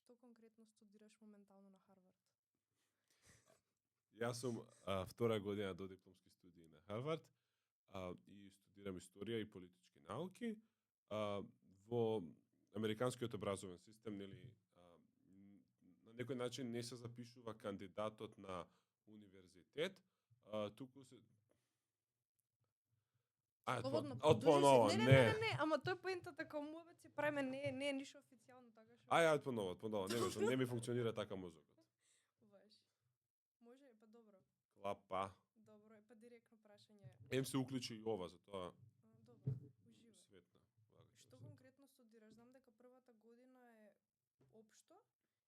Што конкретно студираш моментално на Харвард? Јас сум втора година до дипломски студии на Харвард и студирам историја и политички науки. Во американскиот образовен систем, нели, на некој начин не се запишува кандидатот на универзитет, туку се Слободно од продолжи поново, си. Не, ама тој поентата како муабет си правиме не е ништо официјално така што. Ај, од поново, не ми функционира така мозокот. Ваш. Може, па добро. Клапа. Добро, па директно прашање. Ем се уклучи и ова, затоа. Добро, уживај. Светна. Што конкретно студираш? Знам дека првата година е општо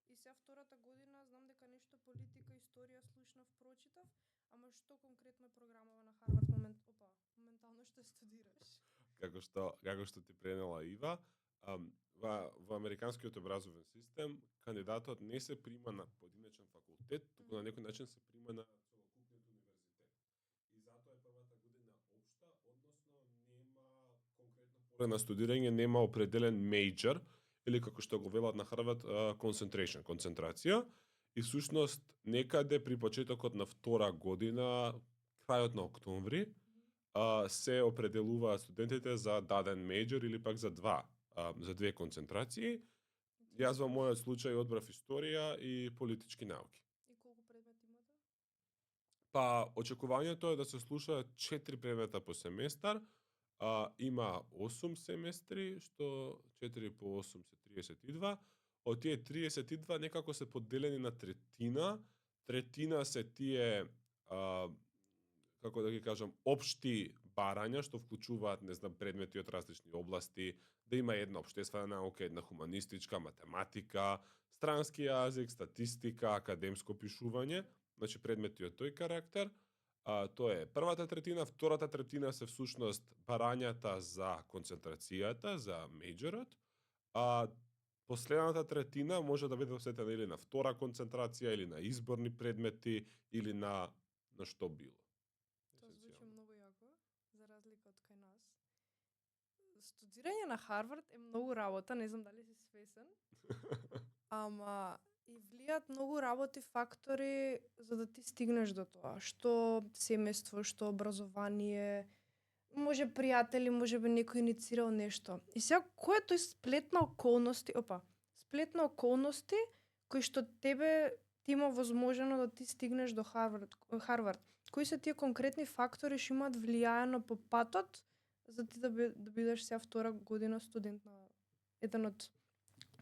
и сега втората година знам дека нешто политика, историја слушнав, прочитав, ама што конкретно е програмава на Харвард моментално што студираш? Како што ти пренела Ива, во американскиот образовен систем кандидатот не се прима на поединечен факултет, туку на некој начин се прима на целокупниот универзитет. И затоа е првата година општа, односно нема конкретно поле на студирање, нема определен мејџор или како што го велат на Харвард концентрација. И всушност некаде при почетокот на втора година, крајот на октомври, се определуваат студентите за даден мејџор или пак за две концентрации. Јас во мојот случај одбрав историја и политички науки. И колку предмети имате? Па, очекувањето е да се слушаат 4 предмета по семестар. Има 8 семестри, што 4 по 8 се 32. Од тие 32 некако се поделени на третина. Третина се тие како да ги кажам, општи барања, што вклучуваат, не знам, предмети од различни области, да има една општествена наука, една хуманистичка, математика, странски јазик, статистика, академско пишување, значи предмети од тој карактер. Тоа е првата третина, втората третина се всушност барањата за концентрацијата, за мејџорот, а последната третина може да биде осветена или на втора концентрација, или на изборни предмети, или на што било. Тоа звучи многу јако, за разлика од кај нас. Студирање на Харвард е многу работа, не знам дали си свесен, ама и влијат многу работи, фактори за да ти стигнеш до тоа. Што семејство, што образование, може пријатели, може би некој иницирал нешто. И сега, кој е тој сплет на околности, кој што ти има возможено да ти стигнеш до Харвард? Кои се тие конкретни фактори што имаат влијаено по патот за ти да бидеш сега втора година студент на еден од,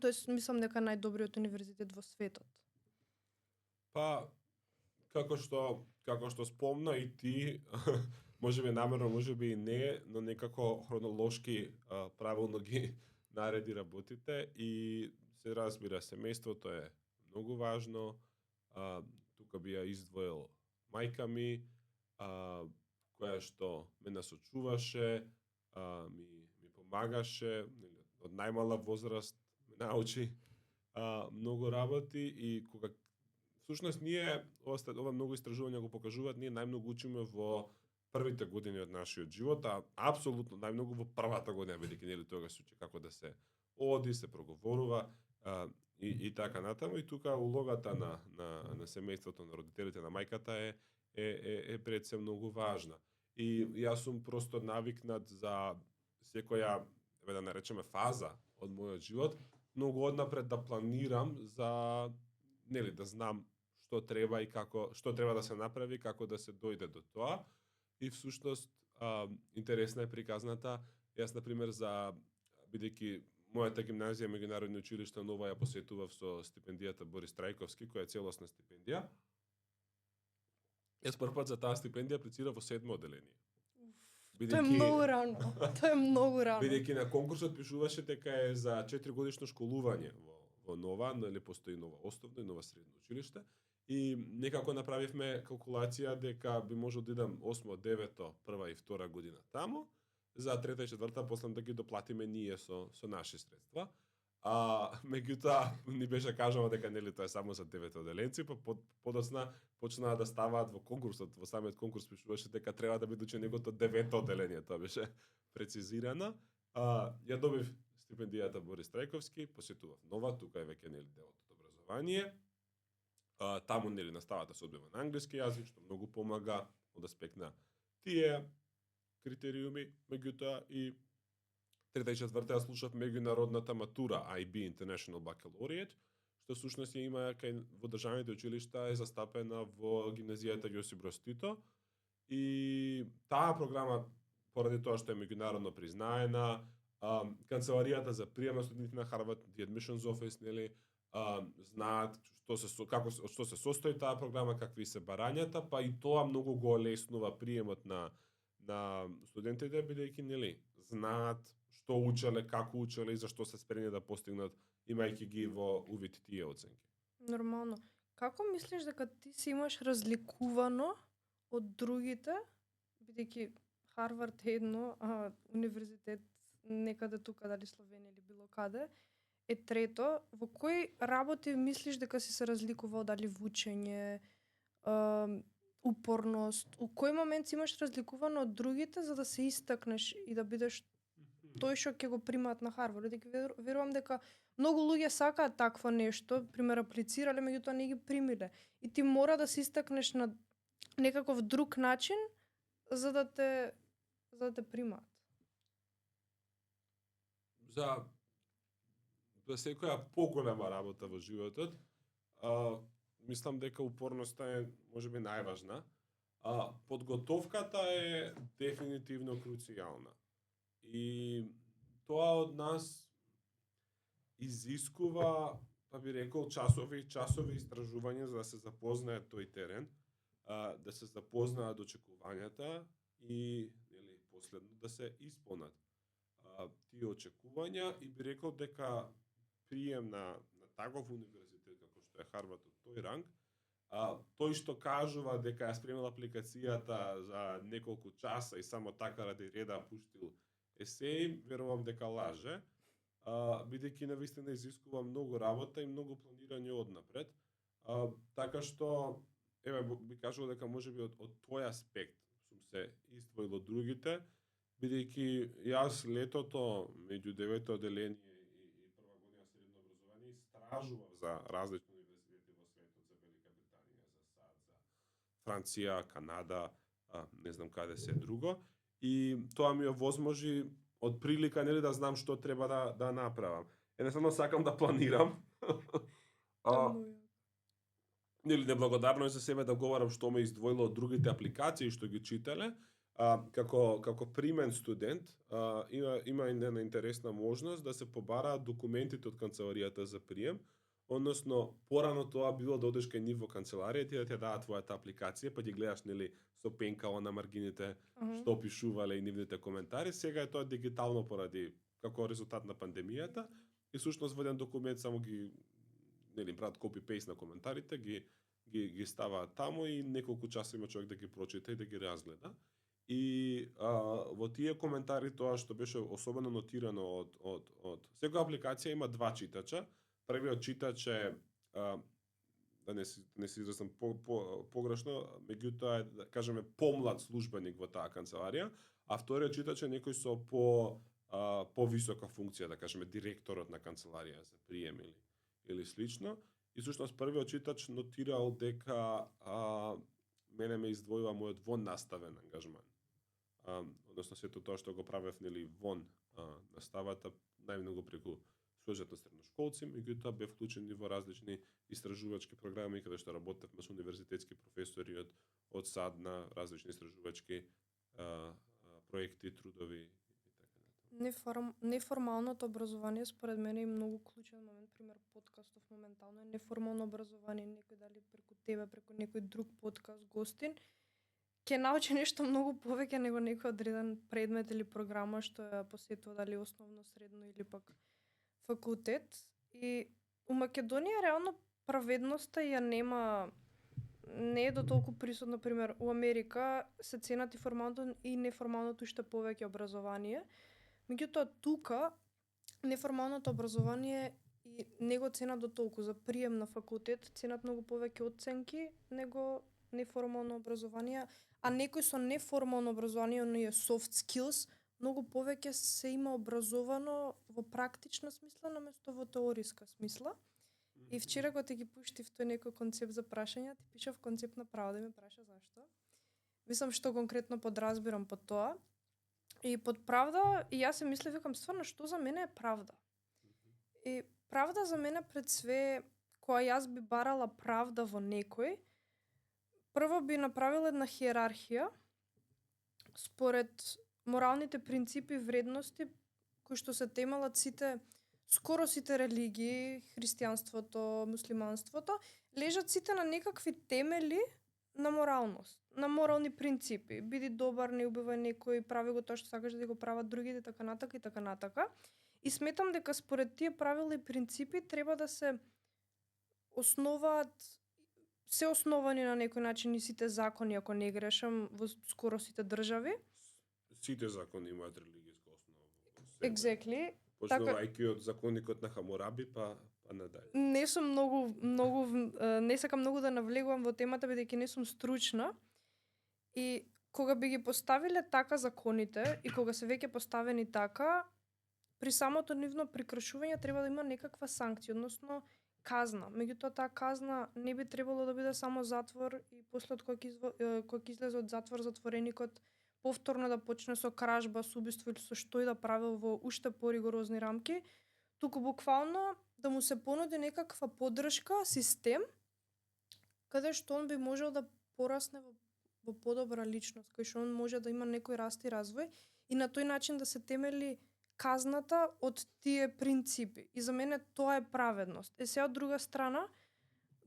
тоест мислам дека најдобриот универзитет во светот? Па, како што спомна и ти, можеби намерно, можеби и не, но некако хронолошки правилно ги нареди работите и се разбира, семејството е многу важно. Тука би ја издвоил мајка ми, која што ме насочуваше, ми помагаше, од најмала возраст ме научи многу работи и кога всушност ние ова многу истражувања го покажуваат, ние најмногу учиме во првите години од нашиот живот, а апсолутно најмногу во првата година, бидејќи нели тогаш се учи како да се оди, се проговорува и така натаму. И тука улогата на семејството, на родителите, на мајката е пред се многу важна. И јас сум просто навикнат за секоја, да наречеме, фаза од мојот живот, многу однапред да планирам за, нели, да знам што треба и што треба да се направи, како да се дојде до тоа. И всушност интересна е приказната. Јас, например, бидејќи мојата гимназија меѓународни училишта Нова ја посетував со стипендијата Борис Трајковски, која е целосна стипендија. Јас прв пат за таа стипендија аплицирав во 7-о одделение. Тоа е многу рано. Бидејќи на конкурсот пишуваше дека е за 4-годишно школување во Нова, нели постои Нова основно и Нова средно училиште. И некако направивме калкулација дека би можел да идам 8-о, 9-о, прва и втора година таму, за трета и четврта после да ги доплатиме ние со наши средства. Меѓутоа ни беше кажано дека нели тоа е само за 9 одделенци, па подоцна почнаа да ставаат во конкурсот, во самиот конкурс пишуваше дека треба да биде ученикот од 9 одделение, тоа беше прецизирано. Ја добив стипендијата Борис Трајковски, посетував Нова, тука е веќе нели делот од образование. Таму нели наставата се одбива на англиски јазик, што многу помага од аспект на тие критериуми, меѓутоа и трета и четврта ја слушав меѓународната матура IB International Baccalaureate, што сушност ја има во државните училишта е застапена во гимназијата Јосип Броз Тито и таа програма поради тоа што е меѓународно признаена, канцеларијата за прием на студенти на Харвард, the admissions office, нели, знаат што се состои таа програма, какви се барањата, па и тоа многу го олеснува приемот на студентите, бидејќи нели знаат што учеле, како учеле и зашто се спремни да постигнат, имајќи ги во увид тие оценки. Нормално. Како мислиш дека ти се имаш разликувано од другите, бидејќи Харвард е едно, а универзитет некаде тука, дали Словенија или било каде, е трето, во кои работи мислиш дека си се разликувал, дали во учење, упорност, у кој момент си имаш разликувано од другите за да се истакнеш и да бидеш тој што ќе го примаат на Харвард? Дека верувам дека многу луѓе сакаат такво нешто, пример аплицирале, меѓутоа не ги примиле. И ти мора да се истакнеш на некаков друг начин за да те примаат. За секоја поголема работа во животот, мислам дека упорноста е можеби најважна. Подготовката е дефинитивно круцијална. И тоа од нас изискува, па би рекол, часови истражување за да се запознае тој терен, да се запознаат очекувањата и нели последно да се исполнат тие очекувања и би рекол дека прием на таков универзитет како што е Харвард од тој ранг, тој што кажува дека ја спремил апликацијата за неколку часа и само така ради реда пуштил есеи, верувам дека лаже, бидејќи навистина изискува многу работа и многу планирање однапред. Така што, еве, би кажал дека можеби од тој аспект сум се издвоил од другите, бидејќи јас летото меѓу 9-то одделение и прва година средно образование истражував за различни универзитети во светот, за Велика Британија, за САД, за Франција, Канада, не знам каде се друго, и тоа ми овозможи од прилика нели да знам што треба да направам. Едноставно сакам да планирам. Нели неблагодарно е за себе да говорам што ме издвоило од другите апликации што ги читале. Како примен студент има една интересна можност да се побараат документите од канцеларијата за прием, односно порано тоа било да одеш кај нив во канцеларијата и да ти дадат твојата апликација, па ги гледаш нели со пенкало на маргините што пишувале и нивните коментари. Сега е тоа дигитално поради како резултат на пандемијата и сушност во еден документ само ги нели прават копи-пейст на коментарите, ги ставаат таму и неколку часа има човек да ги прочита и да ги разгледа. И во тие коментари тоа што беше особено нотирано од секоја апликација има два читача. Првиот читач е да не се изразам погрешно, меѓутоа е, да кажеме, помлад службеник во таа канцеларија, а вториот читач е некој со повисока функција, да кажеме директорот на канцеларија за прием или слично. И всушност првиот читач нотирал дека мене ме издвојува мојот воннаставен ангажман. Односно сето тоа што го правев нели вон наставата, најмногу преку службата средношколци, меѓутоа бев вклучен во различни истражувачки програми каде што работевме со универзитетски професори од САД на различни истражувачки проекти, трудови и така натаму. Неформалното образование според мене е многу клучен момент, пример подкастов моментално е неформално образование, некој дали преку тебе, преку некој друг подкаст гостин, ќе научи нешто многу повеќе него некој одреден предмет или програма што ја посетува дали основно, средно или пак факултет. И у Македонија реално праведноста ја нема, не е до толку присутно, пример у Америка се ценат и формалното и неформалното уште повеќе образование. Меѓутоа тука неформалното образование и не го ценат до толку. За прием на факултет ценат многу повеќе оценки него неформално образование, а некој со неформално образование, оние soft skills, многу повеќе се има образовано во практична смисла наместо во теориска смисла. И вчера кога ти ги пуштив тој некој концепт за прашања, ти пишав концепт на правда и ме праша зашто. Мислам што конкретно подразбирам под тоа. И под правда, и јас се мислев, викам, стварно, што за мене е правда? И правда за мене пред све, кога јас би барала правда во некој, прво би направила една хиерархија според моралните принципи и вредности кои што се темелат сите, скоро сите религии, христијанството, муслиманството, лежат сите на некакви темели на моралност, на морални принципи. Биди добар, не убивај некој, прави го тоа што сакаш да го прават другите, така натака и така натака. И сметам дека според тие правила и принципи треба да се основаат, се основани на некој начин и сите закони, ако не грешам, во скоро сите држави. Сите закони имаат религијска основа. Exactly. Почнувајќи од законникот на Хамураби, па надале. Не сум многу не сакам многу да навлегувам во темата бидејќи не сум стручна. И кога би ги поставиле така законите и кога се веќе поставени така, при самото нивно прекршување треба да има некаква санкција, односно казна. Меѓутоа таа казна не би требало да биде само затвор и после кога ќе излезе од затвор затвореникот повторно да почне со кражба, со убиство или со што и да правил во уште поригорозни рамки, туку буквално да му се понуди некаква поддршка, систем, каде што он би можел да порасне во подобра личност, кај што он може да има некој раст и развој и на тој начин да се темели казната од тие принципи. И за мене тоа е праведност. Е сега од друга страна,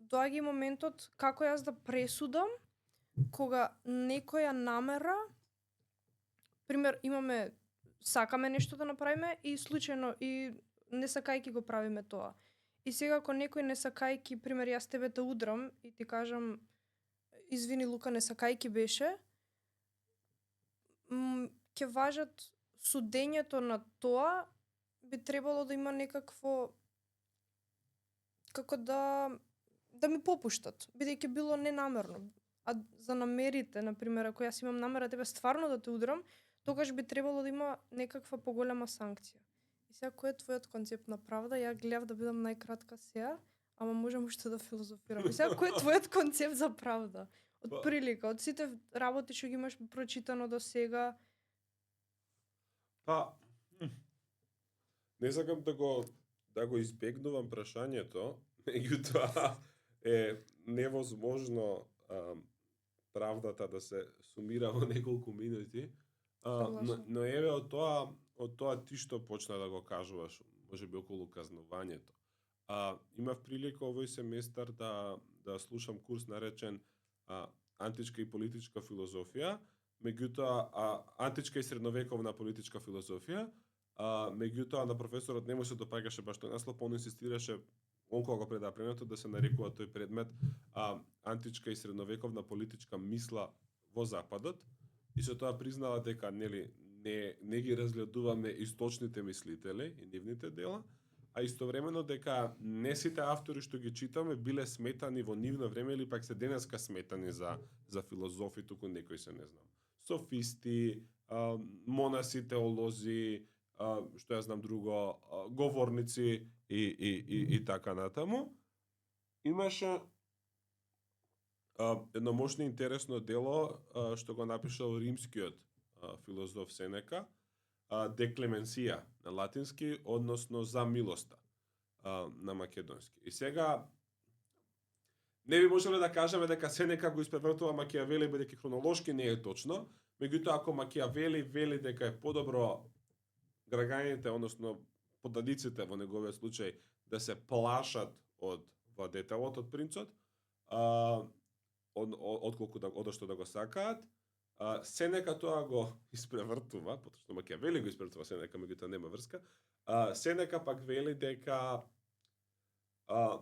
доаѓа и моментот како јас да пресудам кога некоја намера, пример, сакаме нешто да направиме и случајно и не сакајки го правиме тоа. И сега ако некој не сакајки, пример, јас тебе те удрам и ти кажам извини Лука, не сакајки беше, ќе важат судењето на тоа би требало да има некакво како да ми попуштат, бидејќи било ненамерно. А за намерите, например, ако јас имам намера тебе стварно да те удрам, тогаш би требало да има некаква поголема санкција. И сега кој е твојот концепт на правда? Ја гледав да бидам најкратка сега, ама можам уште да филозофирам. И сега кој е твојот концепт за правда? Од прилика, од сите работи што ги имаш прочитано до сега? Па, не сакам да го избегнувам прашањето, меѓутоа е невозможно правдата да се сумира во неколку минути. Но еве од тоа ти што почна да го кажуваш, можеби околу казнувањето. Имав прилика овој семестар да слушам курс наречен античка и политичка филозофија, меѓутоа античка и средновековна политичка филозофија, меѓутоа на професорот не му се допаѓаше баш тој наслов, он инсистираше он кога го предава предметот да се нарекува тој предмет античка и средновековна политичка мисла во Западот. И со тоа признала дека не ги разгледуваме источните мислители и нивните дела, а истовремено дека не сите автори што ги читаме биле сметани во нивно време или пак се денеска сметани за филозофи, туку некои се не знам. Софисти, монаси, теолози, што ја знам друго, говорници и така натаму. Имаше едно мощно интересно дело што го напишал римскиот филозоф Сенека, De Clementia на латински, односно за милоста на македонски. И сега не би можеле да кажеме дека Сенека го испревртува Макијавели бидејќи хронолошки не е точно, меѓутоа ако Макијавели вели дека е подобро граѓаните, односно поддадиците во неговиот случај да се плашат од владетелот, од принцот, отколку одошто да го сакаат, Сенека тоа го испревртува, потоа што Макијавели го испревртува Сенека, меѓутоа нема врска. Сенека пак вели дека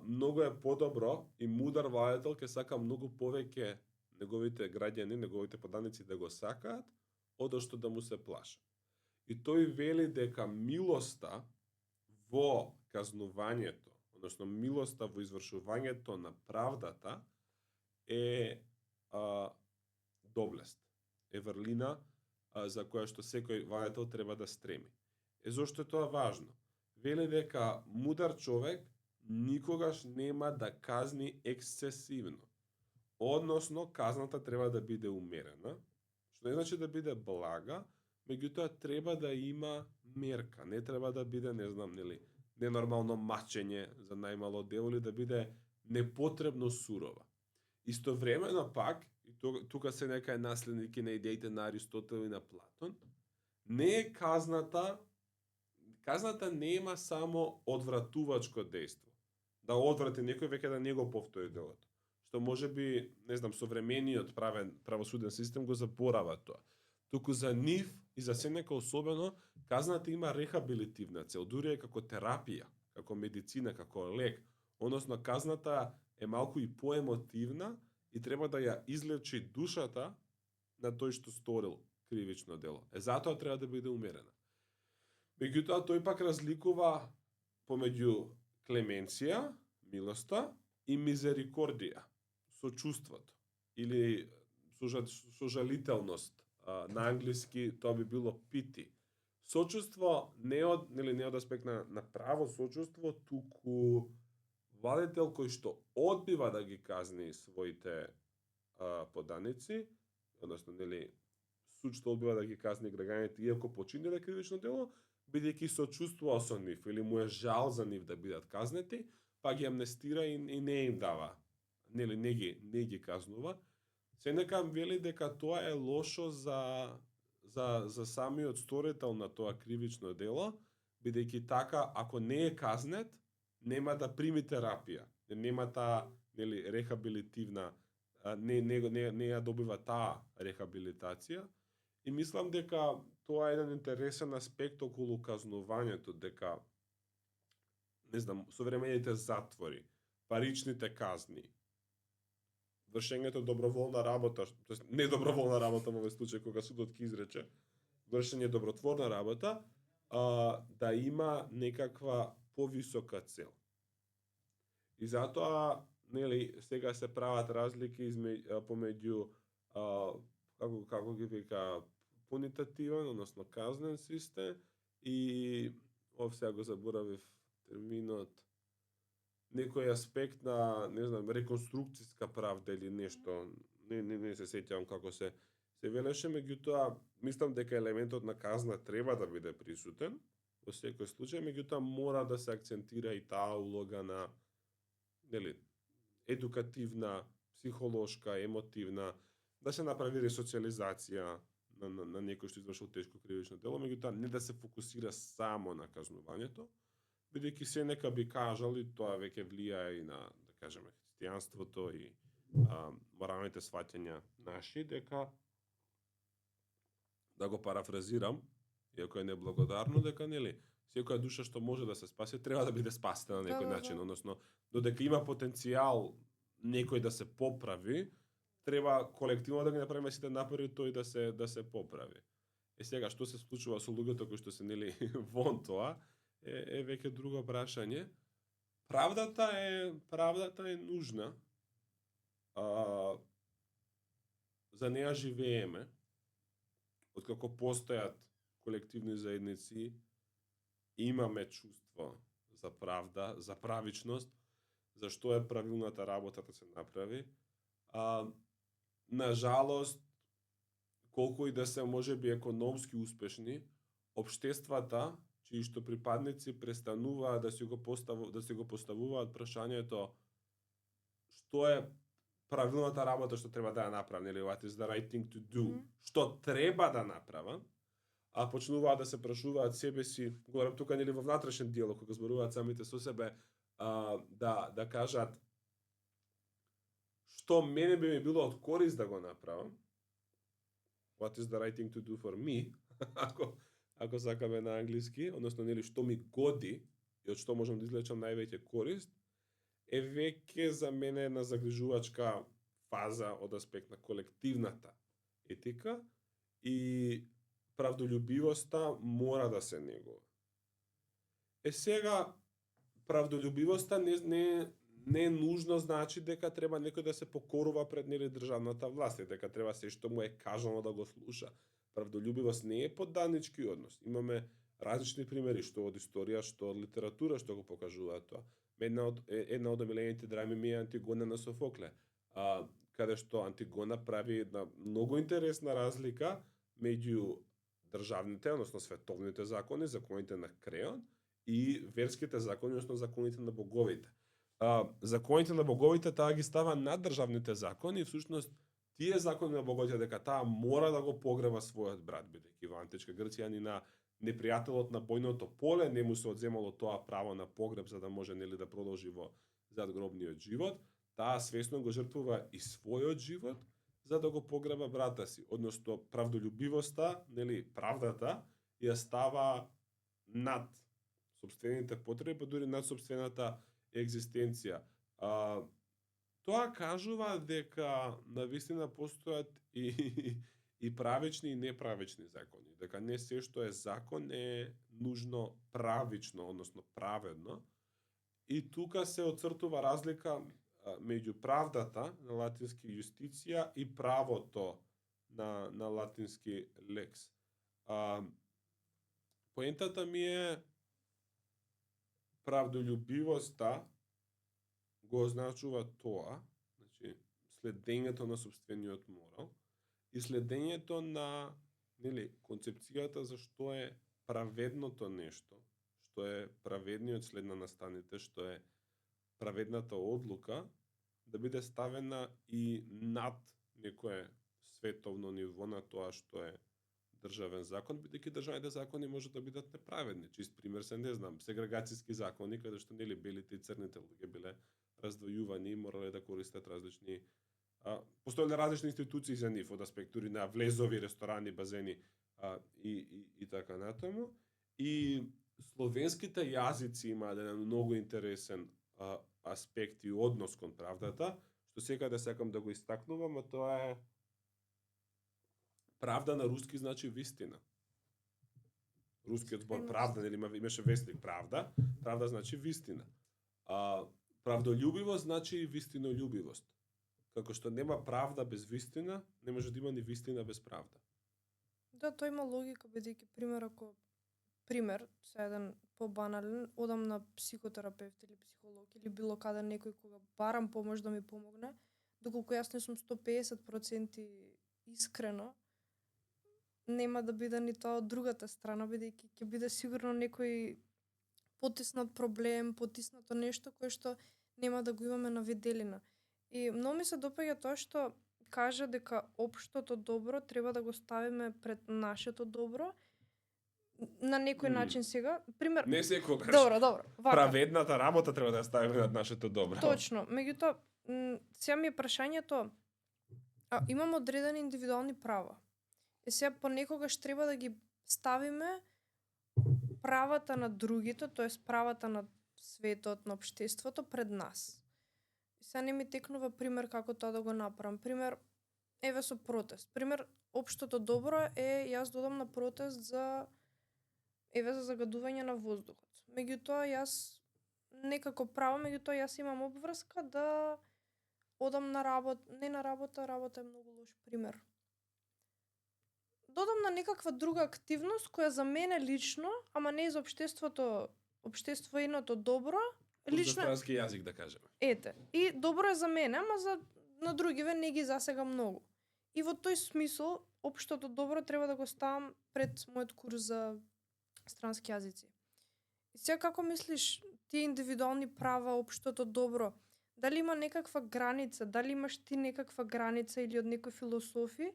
многу е подобро и мудар владетел ќе сака многу повеќе неговите граѓани, неговите поданици да го сакаат, одошто да му се плашат. И тој вели дека милоста во казнувањето, односно милоста во извршувањето на правдата е доблест, е врлина за која што секој владетел треба да стреми. Зошто е тоа важно? Вели дека мудар човек никогаш нема да казни ексцесивно. Односно, казната треба да биде умерена, што не значи да биде блага, меѓутоа треба да има мерка, не треба да биде, не знам, нели, ненормално мачење за најмало дело или да биде непотребно сурова. Истовремено пак, и тука се нека е наследник на идеите на Аристотел и на Платон, не е казната не има само одвратувачко дејство. Да одврати некој веќе да не го повтори делото. Што може би, не знам, современиот правосуден систем го заборава тоа. Туку за нив и за Сенека особено, казната има рехабилитивна цел, дури е како терапија, како медицина, како лек. Односно, казната е малку и поемотивна и треба да ја излечи душата на тој што сторил кривично дело. Затоа треба да биде умерена. Меѓутоа, тој пак разликува помеѓу клеменција, милоста, и мизерикордија, сочувството, или сожалителност. На англиски тоа би било pity. Сочувство не од аспект на право сочувство, туку владетел кој што одбива да ги казни своите поданици, односно, судство одбива да ги казни граѓаните иако починиле кривично дело, бидејќи сочувствува со нив или му е жал за нив да бидат казнети, па ги амнестира и не им дава, не ги казнува. Сенека вели дека тоа е лошо за самиот сторител на тоа кривично дело, бидејќи така, ако не е казнет, нема да прими терапија, нема таа рехабилитивна, не ја добива таа рехабилитација. И мислам дека тоа е еден интересен аспект околу казнувањето, дека, не знам, современите затвори, паричните казни, вршењето доброволна работа, тоест не доброволна работа во овој случај кога судот ќе изрече, вршење добротворна работа, да има некаква повисока цел. И затоа, сега се прават разлики помеѓу како ги вика понитативен, односно казнен систем и сега го заборавив терминот, некој аспект на, не знам, реконструкцијска правда или нешто, не се сеќавам како се велеше, меѓутоа мислам дека елементот на казна треба да биде присутен во секој случај, меѓутоа мора да се акцентира и таа улога на едукативна, психолошка, емотивна, да се направи ресоциализација на некој што извршил тешко кривично дело, меѓутоа не да се фокусира само на казнувањето, бидејќи Сенека би кажал, и тоа веќе влијае и на, да кажеме, христијанството и моралните сваќања наши, дека, да го парафразирам, иако е неблагодарно, дека, секоја душа што може да се спаси, треба да биде спасена на некој начин, односно, додека има потенцијал некој да се поправи, треба колективно да ги направиме сите напори тој да се поправи. Сега, што се случува со луѓето кои што се вон тоа, е веќе друго прашање. Правдата е нужна. За неја живееме. Откако постојат колективни заедници, имаме чувство за правда, за правичност, за што е правилната работа да се направи. На жалост, колку и да се можеби економски успешни, општествата чии што припадници престануваат да си го поставуваат прашањето што е правилната работа што треба да ја направам, what is the right thing to do, што треба да направам, а почнуваат да се прашуваат себе си, говорам тука во внатрешен диалог, кога зборуваат самите со себе, да кажат што мене би ми било од корист да го направам, what is the right thing to do for me, ако сакаме на англиски, односно што ми годи и од што можам да извлечам највеќе корист, е веќе за мене една загрижувачка фаза од аспект на колективната етика и правдолюбивоста мора да се негува. Сега, правдолюбивоста не е нужно значи дека треба некој да се покорува пред државната власт, дека треба се што му е кажано да го слуша. правдолюбивост не е подданички однос. Имаме различни примери, што од историја, што од литература, што го покажуваат тоа. Една од омилените драми ми е Антигона на Софокле, каде што Антигона прави една многу интересна разлика меѓу државните, односно световните закони, законите на Креон, и верските закони, односно законите на боговите. Законите на боговите таа ги става над државните закони, и всушност тие закони на боговите дека таа мора да го погреба својот брат, бидејќи во античка Грција ни на непријателот на бојното поле не му се одземало тоа право на погреб за да може нели да продолжи во задгробниот живот, таа свесно го жртвува и својот живот за да го погреба брата си, односно правдолюбивоста, нели правдата ја става над сопствените потреби, па дури над сопствената екзистенција. Тоа кажува дека навистина постојат и правични и неправични закони, дека не се што е закон е нужно правично, односно праведно. И тука се оцртува разлика меѓу правдата на латински јустиција и правото на латински лекс. Поентата ми е правдолюбивоста го означува тоа, значи следењето на сопствениот морал и следењето на нели концепцијата за што е праведното нешто, што е праведниот след на настаните, што е праведната одлука, да биде ставена и над некое световно ниво на тоа што е државен закон, бидејќи државните закони можат да бидат неправедни. Чист пример се, не знам, сегрегацијски закони, каде што нели белите и црните луѓе биле раздвојувани и морале да користат различни постоеле различни институции за нив од аспект дури на влезови, ресторани, базени и така натаму. И словенските јазици имаат еден многу интересен аспект и однос кон правдата, што секаде сакам да го истакнувам, а тоа е правда на руски значи вистина. Рускиот збор правда, нели имаше вестник правда, правда значи вистина. Правдолюбивост значи и вистинолюбивост. Како што нема правда без вистина, не може да има ни вистина без правда. Да, тоа има логика, бидејќи пример, се еден побанален, одам на психотерапевт или психолог или било каде некој кога барам помош да ми помогне, доколку јас не сум 150% искрена, нема да биде ни тоа од другата страна, бидејќи ќе биде сигурно некој потиснат проблем, потиснато нешто кое што нема да го имаме на виделина. И многу ми се допаѓа тоа што кажа дека општото добро треба да го ставиме пред нашето добро, на некој начин сега. Пример, не секогаш. Добро. Праведната работа треба да ја ставиме над нашето добро. Точно. Меѓутоа, сега ми е прашањето, имаме одредени индивидуални права. И сега понекогаш треба да ги ставиме правата на другите, тоест правата на светот, на општеството пред нас. И сега не ми текнува пример како тоа да го направам. Пример, еве со протест. Пример, општото добро е јас додам на протест за загадување на воздухот. Меѓутоа јас некако право, меѓутоа јас имам обврска да одам на работа, работа е многу лош пример. Додам на некаква друга активност која за мене лично, ама не за општеството, општественото добро, лично за странски јазик да кажеме. Ете, и добро е за мене, ама на другиве не ги засега многу. И во тој смисол, општото добро треба да го ставам пред мојот курс за странски јазици. И сега како мислиш, тие индивидуални права, општото добро, дали има некаква граница, дали имаш ти некаква граница или од некои философи,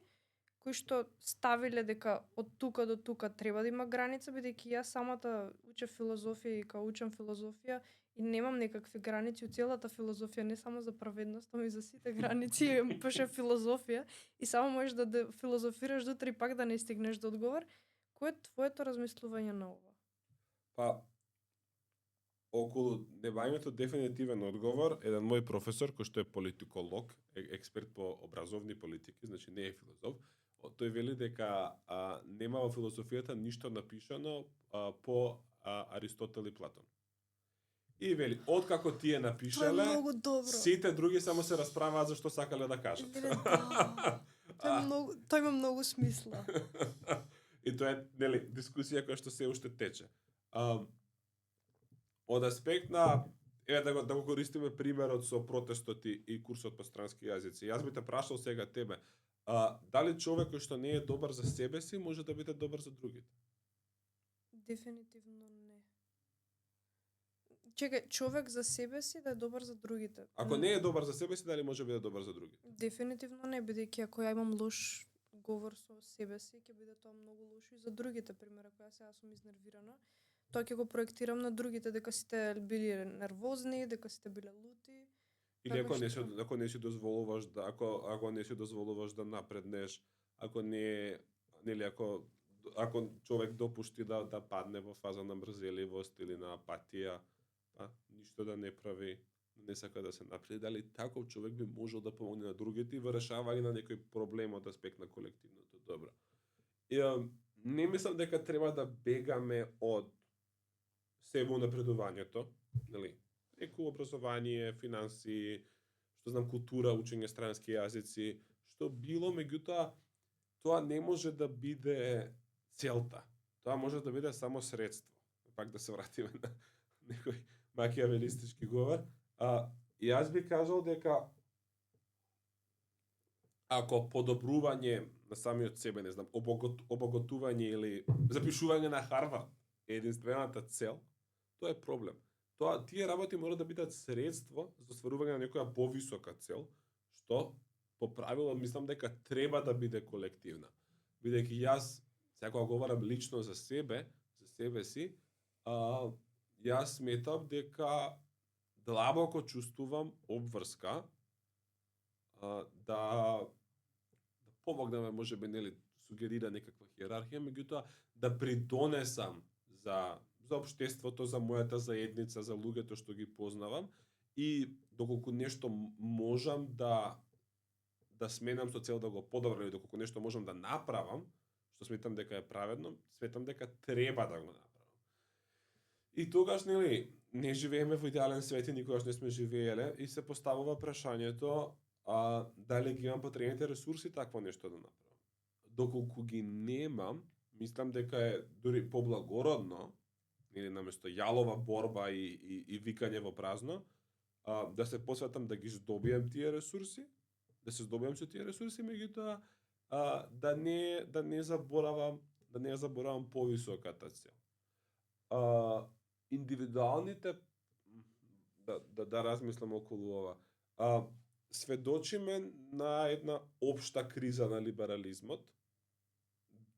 кои што ставиле дека од тука до тука треба да има граница, бидејќи јас самата учев филозофија и кога учам филозофија и немам некакви граници, у целата филозофија, не само за праведност, но и за сите граници, пише филозофија и само можеш да филозофираш дотре и пак да не стигнеш до одговор. Кој е твоето размислување на ова? Па, околу небањето дефинитивен одговор, еден мој професор, кој што е политиколог, експерт по образовни политики, значи не е филозоф, тој вели дека нема во философијата ништо напишано по Аристотел и Платон. И вели, откако тие напишале, сите други само се расправаат за што сакале да кажат. Тој има многу смисла. И тоа е, нели, дискусија која што се уште тече. Од аспект на да го користиме примерот со протестот и курсот по странски јазици. Јас би те прашал сега тебе, дали човек кој што не е добар за себе си може да биде добар за другите? Дефинитивно не. Чекај, човек за себе си да е добар за другите. Ако не е добар за себе си, дали може да биде добар за другите? Дефинитивно не, бидејќи ако ја имам лош говор со себе си, ќе биде тоа многу лошо и за другите. Пример, ако јас сега сум изнервирана, тоа ќе го проектирам на другите, дека сите били нервозни, дека сите биле лути. Или ако не си дозволуваш да ако не си дозволуваш да напреднеш, ако не, нели, ако човек допушти да падне во фаза на мрзеливост или на апатија, ништо да не прави, не сака да се напреди, дали таков човек би можел да помогне на другите и во решавање на некој проблем од аспект на колективното добро. Не мислам дека треба да бегаме од себе напредувањето, нели? Преку образование, финанси, што знам, култура, учење странски јазици, што било, меѓутоа тоа не може да биде целта. Тоа може да биде само средство. Пак да се вратиме на некој макијавелистички говор. Јас би кажал дека ако подобрување на самиот себе, не знам, обогатување или запишување на Харвард е единствената цел, тоа е проблем. Тие работи мора да бидат средство за остварување на некоја повисока цел, што по правило мислам дека треба да биде колективна. Бидејќи јас сега кога говорам лично за себе си, јас сметам дека длабоко чувствувам обврска да помогнеме, можеби, нели, сугерира некаква хиерархија, меѓутоа да придонесам за општеството, за мојата заедница, за луѓето што ги познавам и доколку нешто можам да сменам со цел да го подобрам или доколку нешто можам да направам, што сметам дека е праведно, сметам дека треба да го направам. И тогаш, нели, не живееме во идеален свет и никогаш не сме живееле и се поставува прашањето дали ги имам потребните ресурси такво нешто да направам. Доколку ги немам, мислам дека е дури поблагородно, или наместо јалова борба и викање во празно, да се посветам да ги здобием тие ресурси, да се здобием со тие ресурси, меѓутоа да не заборавам повисоката цел. Индивидуалните да размислам околу ова. Сведочиме на една општа криза на либерализмот.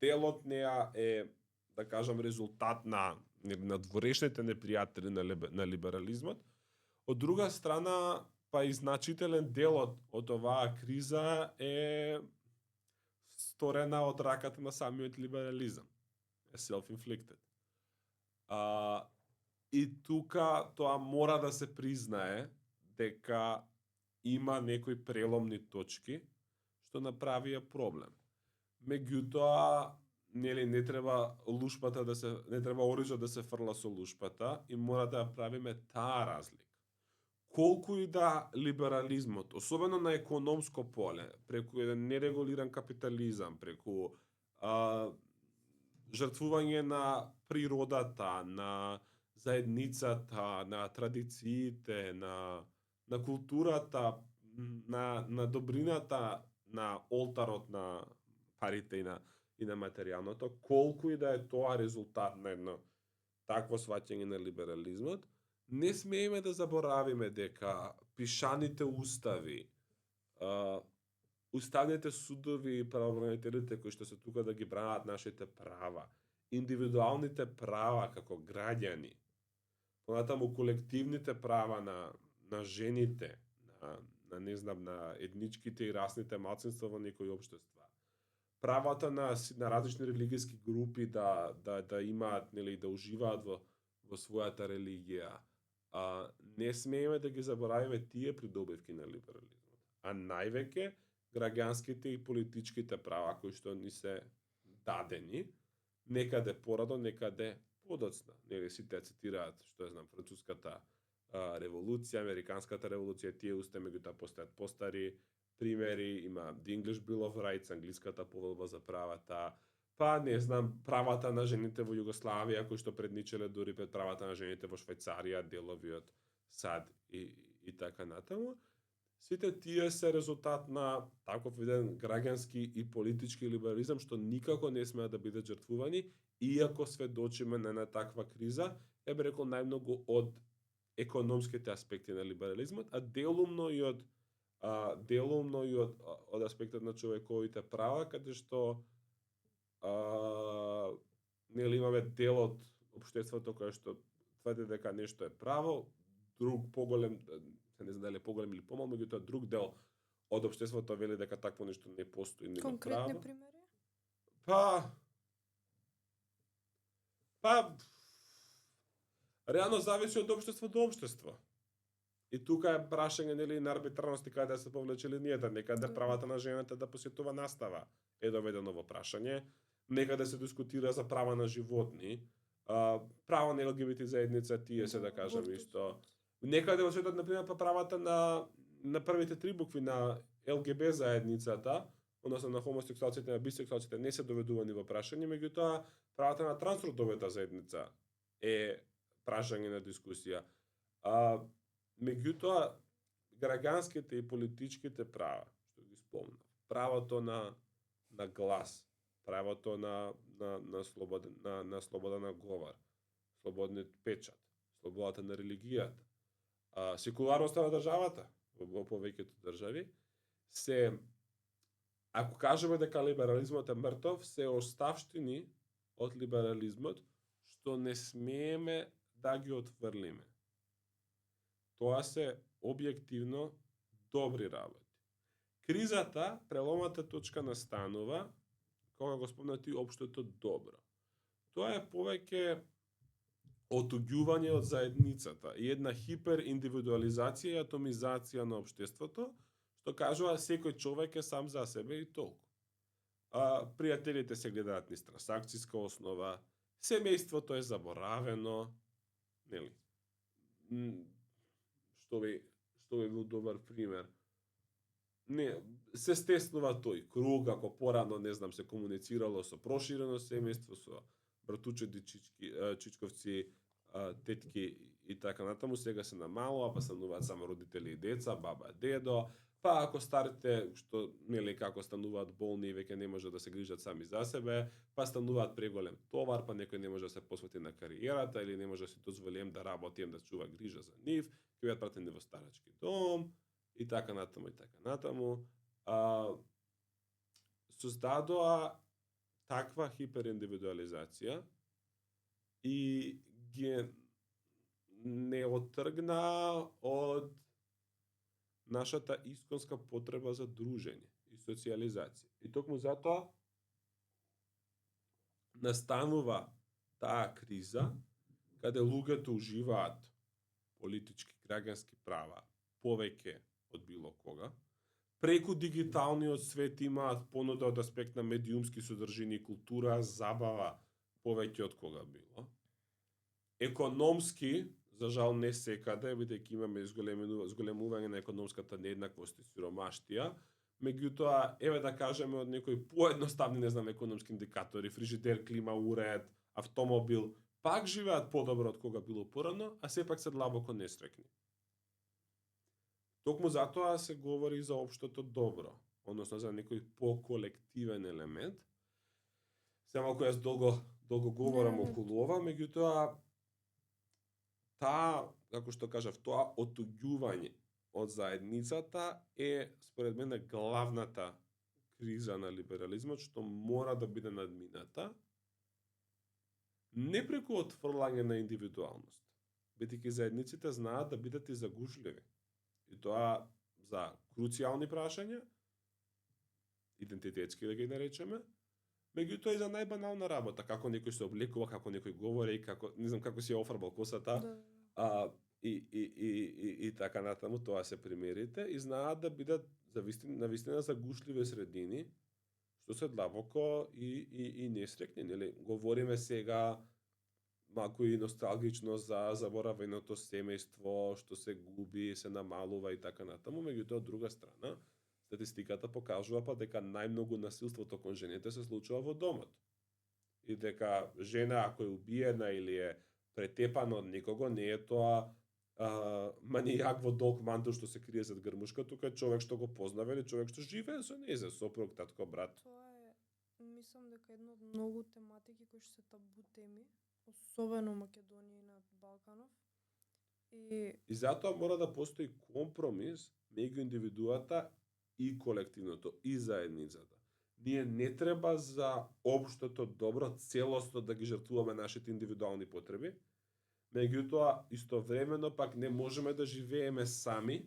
Дел од неа е, да кажам, резултат на дворешните непријатели на либерализмот. Од друга страна, па и значителен дел од оваа криза е сторена од раката на самиот либерализам. Е self-inflicted. И тука тоа мора да се признае дека има некои преломни точки што направија проблем. Меѓутоа, нели, не треба оружје да се фрла со лушпата и мора да ја правиме таа разлика. Колку и да либерализмот, особено на економско поле, преку еден нерегулиран капитализам, преку жртвување на природата, на заедницата, на традициите, на културата, на добрината, на олтарот на парите и на материјалното, колку и да е тоа резултат на едно такво сваќање на либерализмот, не смееме да заборавиме дека пишаните устави, уставните судови и правобранителите кои што се тука да ги бранат нашите права, индивидуалните права како граѓани, понатаму колективните права на жените, на етничките и расните малцинства во некои општества, правата на различни религиски групи да имаат, нели, да уживаат во својата религија. Не смееме да ги заборавиме тие придобивки на либерализмот, а највеќе граѓанските и политичките права кои што ни се дадени, некаде порадо, некаде подоцна. Нели, сите цитираат, што знам, француската револуција, американската револуција, тие уште меѓутоа постојат постари примери, има The English Bill of Rights, англиската повелба за правата, па не знам, правата на жените во Југославија, кои што предничеле дури пред правата на жените во Швајцарија, делови од САД и така натаму. Сите тие се резултат на таков еден граѓански и политички либерализам што никако не смеа да бидат жртвувани, иако сведочиме на една таква криза, би рекол најмногу од економските аспекти на либерализмот, а делумно и од аспектот на човековите права, каде што нели имаме дел од општеството кое што тврди дека нешто е право, друг поголем, не знам дали е поголем или помал, меѓутоа друг дел од општеството вели дека такво нешто не постои, нема право. Конкретни примери? Па реално зависи од општество до општество. И тука е прашање нели на арбитрарност каде да се повлече линијата, некаде правата на жената да посетува настава е доведено во прашање, некаде се дискутира за права на животни, право на ЛГБТ заедница, тие се да кажам исто. Некаде во светот, например, па правата на првите три букви на ЛГБ заедницата, односно на хомосексуалците, на бисексуалците не се доведувани во прашање, меѓутоа правата на трансродовата заедница е прашање на дискусија. Меѓутоа, граѓанските и политичките права, што ги спомнав, правото на глас, правото на слобода на говор, слободниот печат, слободата на религијата, секуларноста на државата во повеќето држави, се, ако кажеме дека либерализмот е мртов, се оставштини од либерализмот што не смееме да ги отфрлиме. Тоа се објективно добри работи. Кризата, преломната точка настанува кога го спомнати општото добро. Тоа е повеќе отуѓување од заедницата и една хипериндивидуализација и атомизација на општеството, што кажува секој човек е сам за себе и толку. Пријателите се гледаат низ трансакцијска основа, семејството е заборавено, нели? Што би бил добар пример? Не, се стеснува тој круг, ако порано, не знам, се комуницирало со проширено семејство, со братучеди, чичковци, тетки и така натаму, сега се намалува, па стануваат само родители и деца, баба, дедо, па ако старите, што нели како стануваат болни и веќе не може да се грижат сами за себе, па стануваат преголем товар, па некој не може да се посвети на кариерата или не може да се дозволи да работи, да чува грижа за нив, ќе бидат пратени во старачки дом и така натаму и така натаму. Создадоа таква хипериндивидуализација и ги не отргна од нашата исконска потреба за дружење и социализација. И токму затоа настанува таа криза каде луѓето уживаат политички, граѓански права повеќе од било кога. Преку дигиталниот свет имаат понуда од аспект на медиумски содржини, култура, забава повеќе од кога било. Економски, за жал не секаде, бидејќи имаме зголемување на економската нееднаквост и сиромаштија, меѓутоа, еве да кажеме од некои поедноставни, не знам, економски индикатори, фрижидер, клима, уред, автомобил, пак живеат подобро од кога било порано, а сепак се длабоко несреќни. Токму затоа се говори за општото добро, односно за некој поколективен елемент. Се малку јас долго говорам околу ова, меѓутоа таа, како што кажав, тоа отуѓување од заедницата е според мене главната криза на либерализмот што мора да биде надмината не преку отфрлање на индивидуалност, бидејќи заедниците знаат да бидат и загушливи. И тоа за круцијални прашања, идентитетски да ги наречеме, меѓутоа и за најбанална работа, како некој се облекува, како некој говори, како не знам како си ја офарбал косата, и така натаму, тоа се примерите и знаат да бидат навистина загушливи средини, што се длабоко и несреќни, нели? Говориме сега малку и носталгично за заборавеното семејство, што се губи, се намалува и така натаму, меѓутоа од друга страна, статистиката покажува па дека најмногу насилството кон жените се случува во домот. И дека жена ако е убиена или е претепана од некого, не е тоа манијак во долг манту што се крие зад грмушка, тука е човек што го познава или човек што живее со нејзе, сопруг, татко, брат. Тоа е, мислам дека една од многу тематики кои што се табу теми, особено Македонија и на Балканов. И затоа мора да постои компромис меѓу индивидуата и колективното, и заедницата. Ние не треба за општото добро целосно да ги жртвуваме нашите индивидуални потреби, меѓутоа истовремено пак не можеме да живееме сами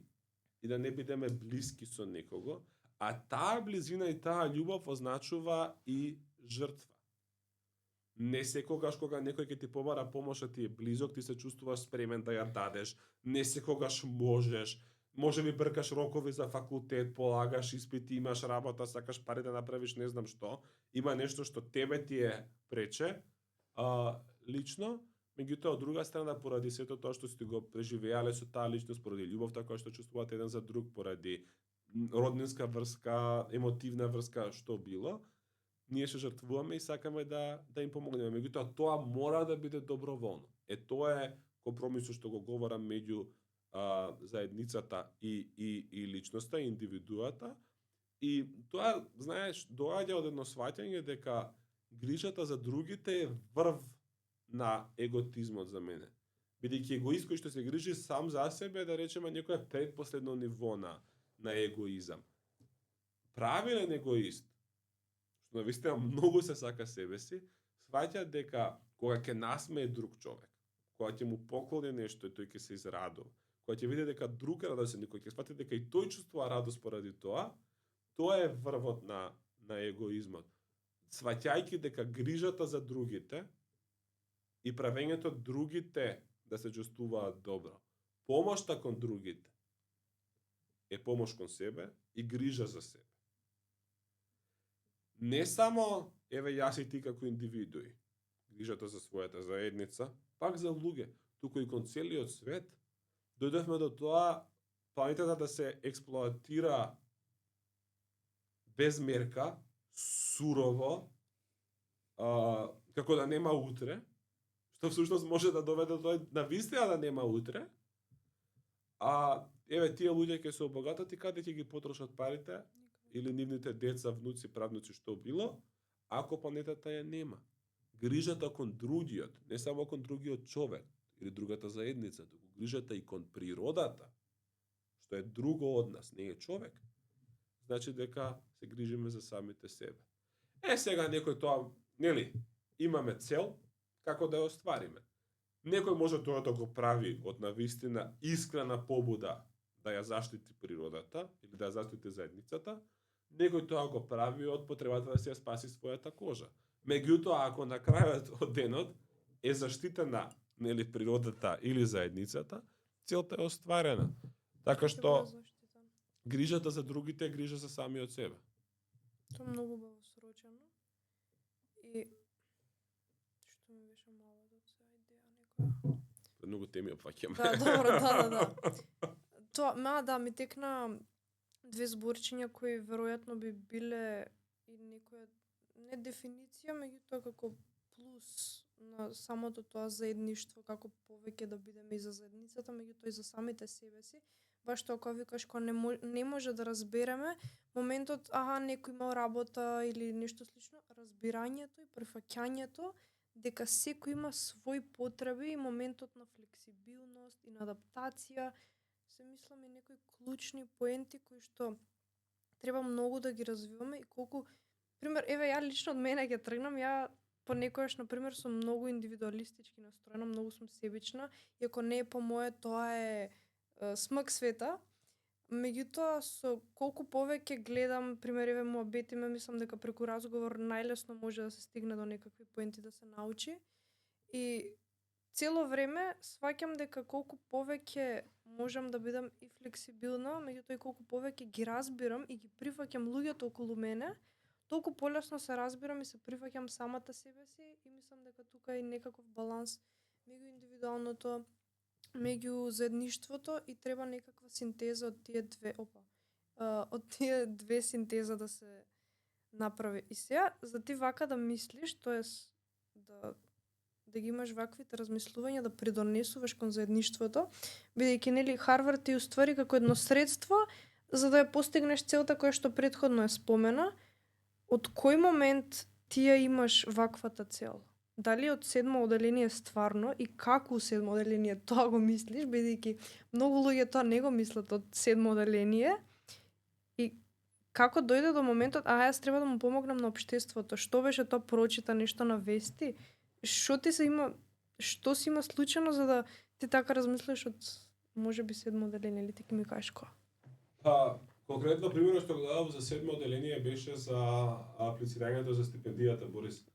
и да не бидеме блиски со некого, а таа близина и таа љубов означува и жртва. Не секогаш кога некој ќе ти побара помош, а ти е близок, ти се чувствуваш спремен да ја дадеш. Не секогаш можеш. Може би бркаш рокови за факултет, полагаш испити, имаш работа, сакаш пари да направиш не знам што. Има нешто што тебе ти е прече, лично, меѓутоа од друга страна поради сето тоа што сте го преживеале со таа личност, поради љубовта која што чувствувате еден за друг, поради роднинска врска, емотивна врска, што било, ние се жртвуваме и сакаме да им помогнеме. Меѓутоа тоа мора да биде доброволно. Тоа е компромисот што го говорам меѓу заедницата и личноста, и индивидуата. И тоа, знаеш, доаѓа од едно сваќање дека грижата за другите е врв на еготизмот за мене. Бидејќи егоист кој што се грижи сам за себе, да речеме, некој предпоследно ниво на егоизам. Правилен егоист, што навистина многу се сака себе си, сваќа дека кога ќе насмее друг човек, кога ќе му поклони нешто и тој ќе се израдува, кога ќе види дека друг е радосен и кога ќе свати дека и тој чувствува радост поради тоа, тоа е врвот на егоизмот. Сваќајќи дека грижата за другите и правењето другите да се чувствуваат добро, помошта кон другите е помош кон себе и грижа за себе. Не само, еве јас и ти како индивидуи, грижата за својата заедница, пак за луѓе, туку и кон целиот свет, дојдовме до тоа планетата да се експлоатира без мерка, сурово, како да нема утре, што всушност може да доведе до навистина да нема утре, еве тие луѓе ќе се обогатат и каде ќе ги потрошат парите, или нивните деца, внуци, правнуци, што било, ако планетата ја нема. Грижата кон другиот, не само кон другиот човек или другата заедница, туку грижата и кон природата, што е друго од нас, не е човек, значи дека се грижиме за самите себе. Сега некој тоа, нели, имаме цел, како да ја оствариме. Некој може тоа да го прави од навистина искрена побуда да ја заштити природата или да ја заштити заедницата, некој тоа го прави од потребата да се ја спаси својата кожа. Меѓутоа, ако на крајот од денот е заштитена, нели, природата или заедницата, целта е остварена. Така што грижата за другите е грижа за самиот себе. Тоа е многу убаво срочено. И што ми беше мало да се идеја некоја. Многу теми опфаќаме. Да, добро, да. Тоа, да, ми текна две зборчиња кои веројатно би биле и некоја не дефиниција, меѓутоа како плюс на самото тоа заедништво, како повеќе да бидеме и за заедницата, меѓутоа и за самите себе си. Баш тоа кога викаш, кога не може да разбереме моментот, некој имал работа или нешто слично, разбирањето и прифаќањето дека секој има свој потреби и моментот на флексибилност и на адаптација, се мислам и некои клучни поенти кои што треба многу да ги развиваме и колку, пример, еве ја лично од мене ќе тргнам, ја понекогаш, например, сум многу индивидуалистички настроена, многу сум себична, и ако не е по моје, тоа е смак света. Меѓутоа, со колку повеќе гледам, пример, еве муабетиме, мислам дека преку разговор најлесно може да се стигне до некакви поенти да се научи. И цело време сваќам дека колку повеќе можам да бидам и флексибилна, меѓутоа и колку повеќе ги разбирам и ги прифаќам луѓето околу мене, толку полесно се разбирам и се прифаќам самата себе си и мислам дека тука е некаков баланс меѓу индивидуалното, меѓу заедништвото и треба некаква синтеза од тие две, од тие две синтеза да се направи. И сега, за ти вака да мислиш, тоест да ги имаш ваквите размислувања, да придонесуваш кон заедништвото, бидејќи нели Харвард е уствари како едно средство за да ја постигнеш целта која што претходно е спомена. Од кој момент ти ја имаш ваквата цел? Дали од седмо оделение стварно и како седмо оделение тоа го мислиш, бидејќи многу луѓе тоа не го мислат од седмо оделение, и како дојде до моментот, јас треба да му помогнам на општеството, што беше тоа, прочита нешто на вести, што си има случајно за да ти така размислиш од можеби седмо оделение, или ти ки ми кажеш која? Па, конкретно примерот што го дадов за седмо оделение беше за аплицирањето за стипендијата Борис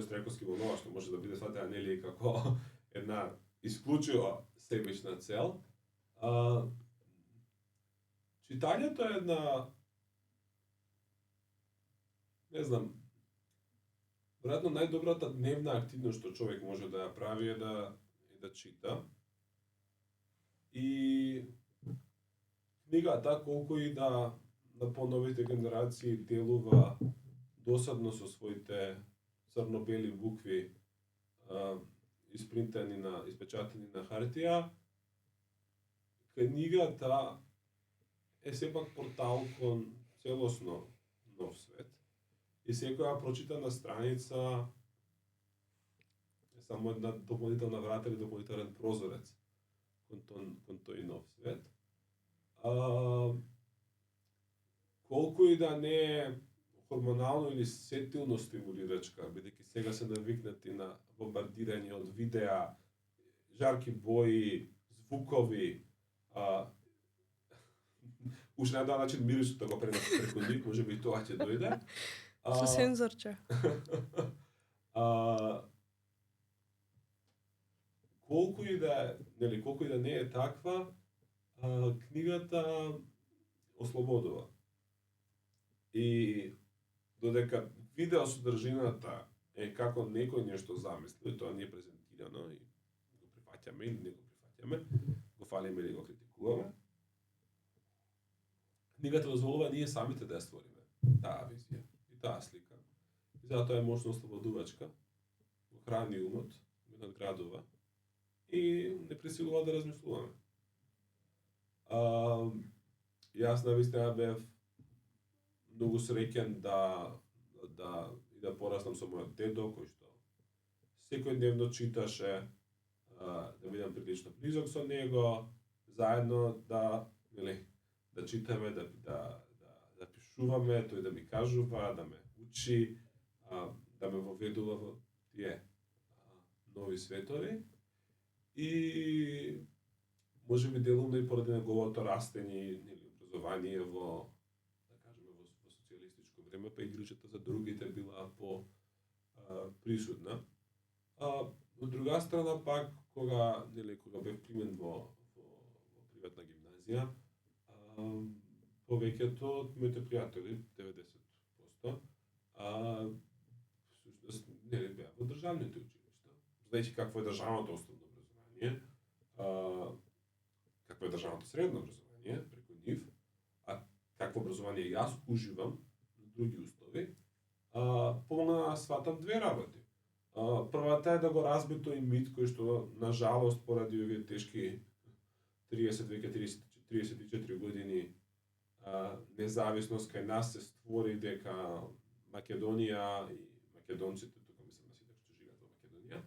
Трековски во Нова, што може да биде сватена нели како една исклучива себична цел. Читањето е една, не знам, веројатно најдобрата дневна активност што човек може да ја прави е да чита. И книгата, колку и да на поновите генерации делува досадно со своите црно-бели букви, испечатени на хартија, книгата е сепак портал кон целосно нов свет. И секоја прочитана страница е само една дополнителна врата или дополнителен прозорец кон тој нов свет. Колку и да не е хормонално или сетилно стимулирачка, бидејќи сега се навикнати на бомбардирање од видеа, жарки бои, звукови, уж на еден начин мирисот да го пренесе преку нив, можеби и тоа ќе дојде. Со сензорче. Колку и да не е таква, книгата ослободува. И додека видео содржината е како некој нешто замисли, тоа не е презентирано и го прифаќаме или не го прифаќаме, го фалиме или го критикуваме, книгата дозволува ние самите да ја створиме таа визија и таа слика. И затоа е мощно ослободувачка, го храни умот, го надградува и не пресилува да размислуваме. Јас навистина бев многу среќен да пораснам со мојот дедо, кој што секојдневно читаше, да бидам прилично близок со него, заедно да читаме, да пишуваме, тој да ми кажува, да ме учи, да ме воведува во тие нови светови. И можеби делумно и поради неговото растење, образование во социјалистичко време, па игричата за другите била присутна. Од друга страна пак, кога бев примен во приватна гимназија, повеќето од моите пријатели, 90%, всушност беа во државните училишта. Знаејќи какво е државното основно образование, какво е државното средно образование преку нив, а какво образование јас уживам на други услови, помогна да сватам две работи. Првата е да го разби тој мит кој што, на жалост, поради овие тешки 34 години независност кај нас се створи дека Македонија и македонците, тука мислам на сите што живеат во Македонија,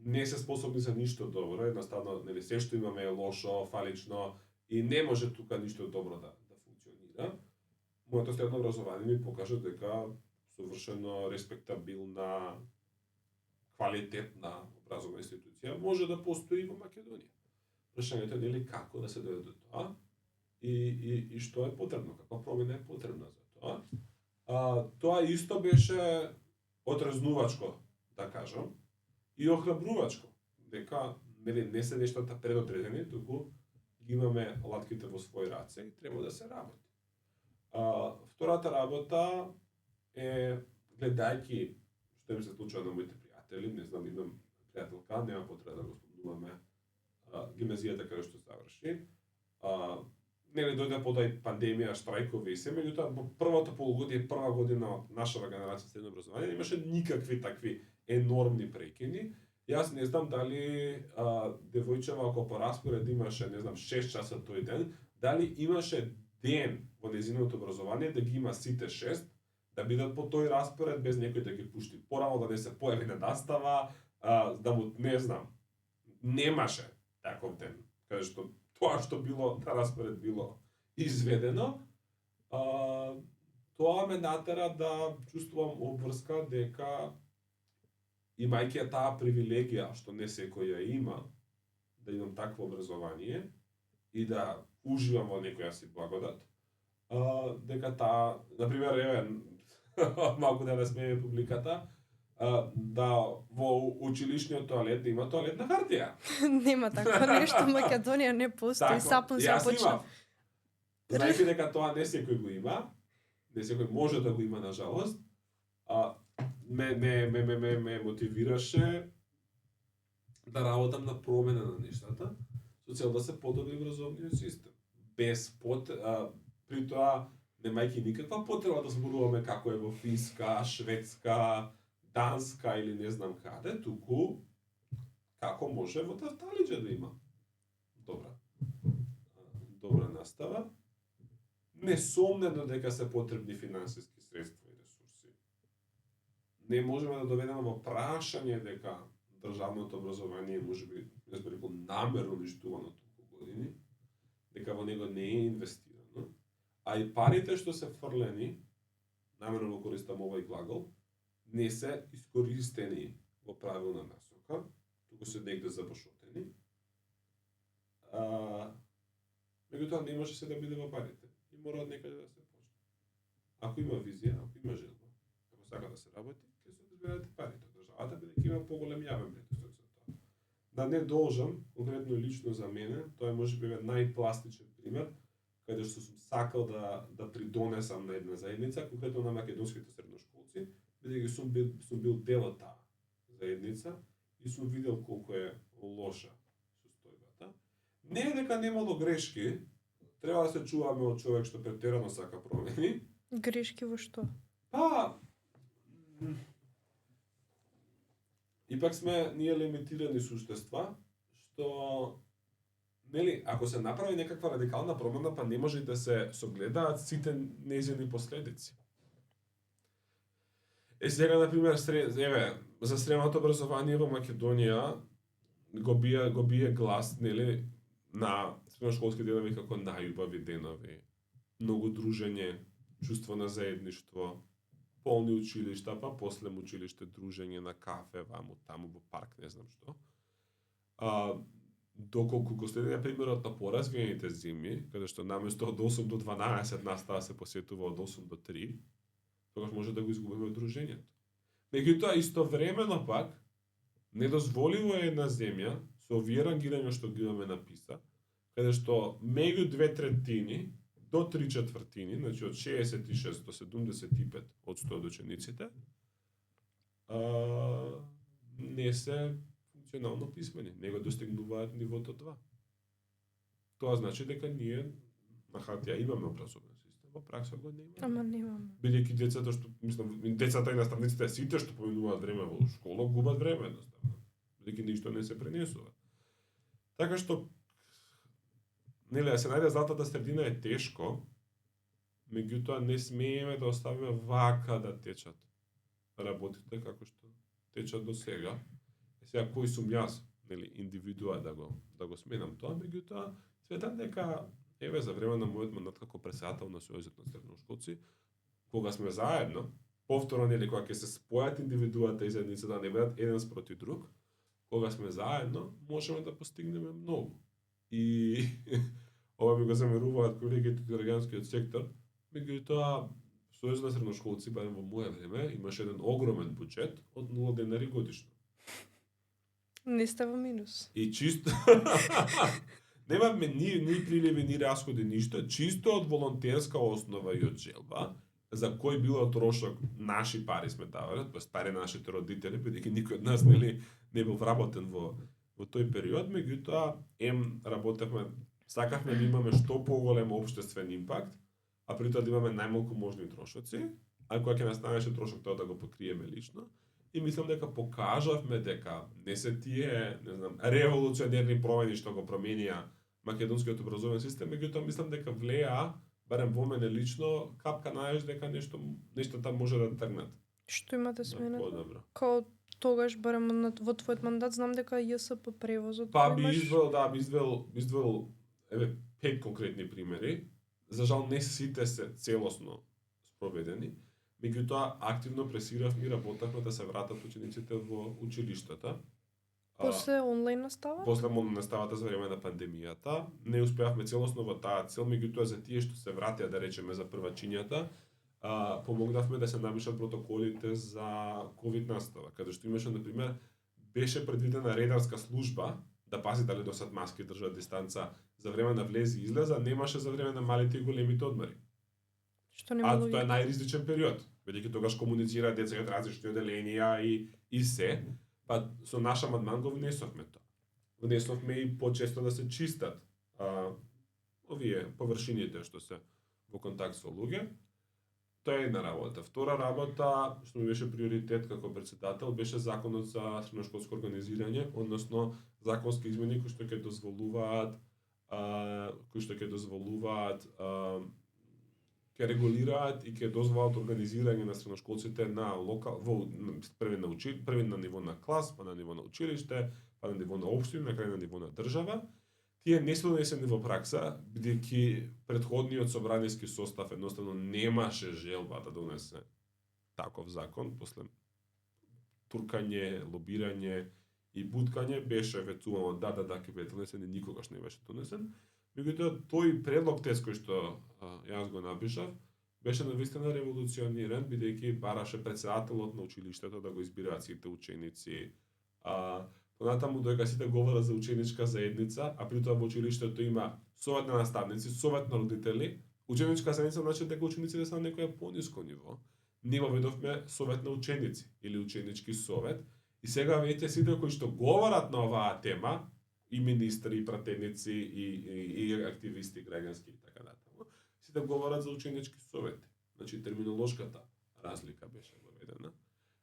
не се способни за ништо добро, едноставно се што имаме е лошо, фалично и не може тука ништо добро да функционира. Моето средно образование ми покажа дека совршено респектабилна, квалитетна образовна институција може да постои во Македонија. Прашањето е како да се дојде до тоа и што е потребно, каква промена е потребна за тоа. Тоа исто беше отрезнувачко, да кажам, и охрабрувачко, дека не се нештата предодредени, туку ги имаме латките во своји раце и треба да се работи. Втората работа е, гледајќи што им се случува на моите пријатели, не знам, имам пријателка, нема потреба да го спомнуваме, гимназијата каде што заврши, нели дојде потоа и пандемија, штрајкови и се, меѓутоа во првото полугодие, прва година од нашата генерација средно образование, немаше никакви такви енормни прекини. Јас не знам дали девојчева ако по распоред имаше, не знам, 6 часа тој ден, дали имаше ден во нејзиното образование да ги има сите 6, да бидат по тој распоред без некој да ги пушти порано, да не се појави на настава, да му не знам. Немаше таков ден, каде што тоа што било на распоред било изведено. Тоа ме натера да чувствувам обврска дека имајќи таа привилегија што не секој ја има, да имам такво образование и да уживам во некоја си благодат, дека таа, например, еве, малку да смееме публиката, да во училишниот тоалет да има тоалет на хартија. Нема такво нешто, Македонија не постои, сапун се почна. Знаејќи дека тоа не секој го има, не секој може да го има на жалост, ме мотивираше да работам на промена на нештата, со цел да се подобри образовниот систем. Без при тоа немајќи никаква потреба да зборуваме како е во Финска, Шведска, Данска или не знам каде, туку како може во Тавталиџе да има добра настава. Несомнено дека се потребни финансиски средства и ресурси. Не можеме да доведеме во прашање дека државното образование можеби, не би рекол, намерно уништувано толку години, дека во него не е инвестирано, а и парите што се фрлени, намерно го користам овој глагол, не се искористени во правилна насока, туку се негде забашотени. Меѓутоа не може се да биде во парите. И мора од некаде да се почне. Ако има визија, ако има желба, ако сака да се работи, ќе се одберат парите од државата, бидејќи има поголем јавен притисок за тоа. Да не должам, конкретно и лично за мене, тоа е можеби најпластичен пример, каде што сум сакал да придонесам на една заедница, конкретно на македонските средношколци, бидејќи сум бил дел од таа заедница и сум видел колку е лоша состојбата. Не е дека немало грешки, треба да се чуваме од човек што претерано сака промени. Грешки во што? Ипак сме ние лимитирани суштества, што нели, ако се направи некаква радикална промена, па не може да се согледаат сите нејзини последици. Сега, например, за средното образование во Македонија го бие глас, нели, на средношколски денови како најубави денови, многу дружење, чувство на заедништво, полни училишта, па после училиште дружење на кафе, ваму, таму, во парк, не знам што. Доколку го следиме примерот на поразвиените зими, каде што наместо од 8 до 12 настава се посетува од 8 до 3, тогаш може да го изгубиме дружењето. Меѓутоа, истовремено пак, недозволиво е една земја, со овие рангирања што ги имаме на ПИСА, каде што меѓу 2/3 до 3/4, значи од 66 до 75 од 100 учениците, не се функционално писмени, не го достигнуваат нивото 2. Тоа значи дека ние на хартија имаме образовен систем, во пракса го немаме. Ама немаме. Бидејќи децата што, мислам, децата и наставниците, сите што поминуваат време во школа, губат време едноставно. Бидејќи ништо не се пренесува. Така што, нели, да се најде златата средина е тешко, меѓутоа не смееме да оставиме вака да течат работите како што течат до сега. Сега кој сум јас, нели, индивидуа да го сменам тоа, меѓутоа светам дека еве за време на мојот мандат како претседател на Сојузот на средношколци, кога сме заедно, повторно, нели, кога ќе се спојат индивидуата и заедницата, да не бидат еден спроти друг, кога сме заедно, можеме да постигнеме многу. И ова ми го замеруваат колегите од граѓанскиот сектор, меѓутоа Сојузот на средношколци, барем во моје време, имаше еден огромен буџет од 0 денари годишно. Не сте во минус. И чисто немаме ни приливи, ни расходи, ништо, чисто од волонтерска основа и од желба, за кој било трошок наши пари сме давале, тоест пари на нашите родители, бидејќи никој од нас не бил вработен во тој период, меѓутоа работевме Сакавме да имаме што поголем општествен импакт, а при тоа да имаме најмалку можни трошоци, а кога ќе настанеше трошок тоа да го покриеме лично. И мислам дека покажавме дека не се тие, не знам, револуционерни промени што го променија македонскиот образовен систем, меѓутоа мислам дека влеа, барем во мене лично, капка наеш дека нештата може да тргнат. Што имате сменето? Подобро. Као тогаш барем во твојот мандат знам дека ЈСП превозот Па кој би имаш... извел еве 5 конкретни примери. За жал не сите се целосно спроведени, меѓутоа активно пресиравме и работевме да се вратат учениците во училиштата. После онлайн настава? После онлайн наставата за време на пандемијата, не успеавме целосно во таа цел, меѓутоа за тие што се вратија, да речеме, за првачињата, помогнавме да се напишат протоколите за ковид настава, каде што имаше, например, беше предвидена редарска служба да пази дали носат маски, држат дистанца за време на влез и излез, немаше за време на малите и големите одмори. Што нема тоа логика. е најризичен период, бидејќи тогаш комуницираат деца од различни оделенија и се. Па со наш амандман го внесовме тоа. Внесовме и почесто да се чистат овие површините што се во контакт со луѓе. Тоа е една работа. Втора работа, што ми беше приоритет како председател, беше законот за средношколско организирање, односно законски измени кои што ќе дозволуваат ќе регулираат и ќе дозволат организирање на средношколците на први на ниво на клас, па на ниво на училиште, па на ниво на општина, на крај на ниво на држава. Тие не се донесени во пракса, бидејќи претходниот собраниски состав едноставно немаше желба да донесе таков закон, после туркање, лобирање и буткање беше ветувано да ќе биде донесен и никогаш не беше донесен. Меѓутоа тој предлог тест кој што јас го напишав беше навистина револуциониран, бидејќи бараше председателот на училиштето да го избираат сите ученици. Понатаму доека сите говорат за ученичка заедница, а при тоа во училиштето има совет на наставници, совет на родители, ученичка заедница значи дека учениците се на некоја пониско ниво. Ние воведовме совет на ученици или ученички совет и сега веќе сите кои што говорат на оваа тема, и министри, и пратеници, и активисти граѓански и така натаму, сите говорат за ученички совети. Значи терминолошката разлика беше воведена.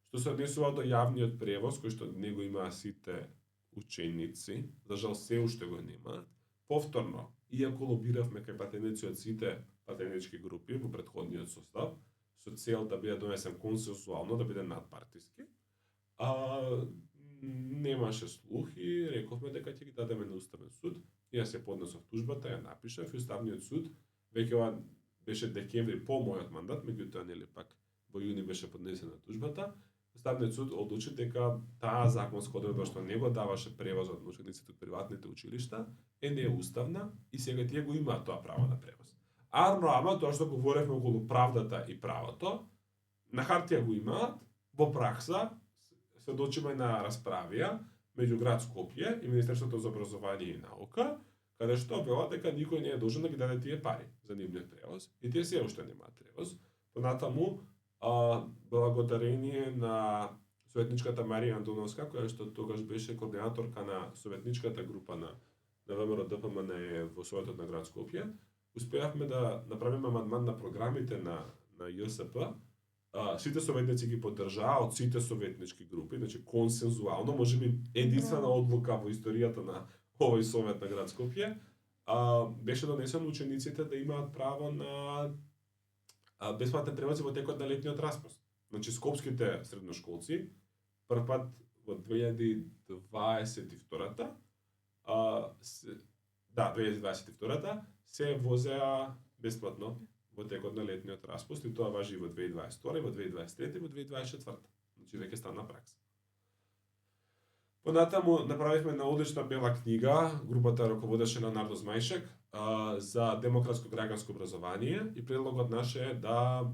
Што се однесува до јавниот превоз, кој што него имаа сите ученици, за жал се уште го немаат. Повторно, иако лобиравме кај пратеници од сите пратенички групи во претходниот состав, со цел да биде донесен консенсуално, да биде надпартиски, немаше слух и рековме дека ќе ги дадеме на Уставен суд. Јас ја поднесов тужбата, ја напишав и Уставниот суд, веќе ова беше декември по мојот мандат, меѓутоа нели пак во јуни беше поднесена тужбата. Уставниот суд одлучи дека таа законска одредба што не го даваше превозот на учениците од приватните училишта е неуставна и сега тие го имаат тоа право на превоз. Ама тоа што говоревме околу правдата и правото, на хартија го имаат, во пракса сведочиме на расправија меѓу град Скопје и Министерството за образование и наука, каде што велат дека никој не е должен да ги даде тие пари за нивниот превоз и тие се уште немаат превоз. Понатаму благодарение на советничката Марија Антоновска, која што тогаш беше координаторка на советничката група на ВМРО ДПМН во Советот на град Скопје, успеавме да направиме амандман на програмите на ЈСП. Сите советници ги поддржаа од сите советнички групи, значи консензуално, можеби единствена одлука во историјата на овој совет на град Скопје, беше донесено учениците да имаат право на бесплатни превози во текот на летниот распуст. Значи скопските средношколци првпат во 2022-та 2022-та се возеа бесплатно во текот на летниот распуст и тоа важи во 2022, во 2023 и во 2024. Значи веќе стана пракса. Понатаму направивме на одлична бела книга, групата раководеше Леонардо Змајшек, за демократско граѓанско образование и предлогот наш е да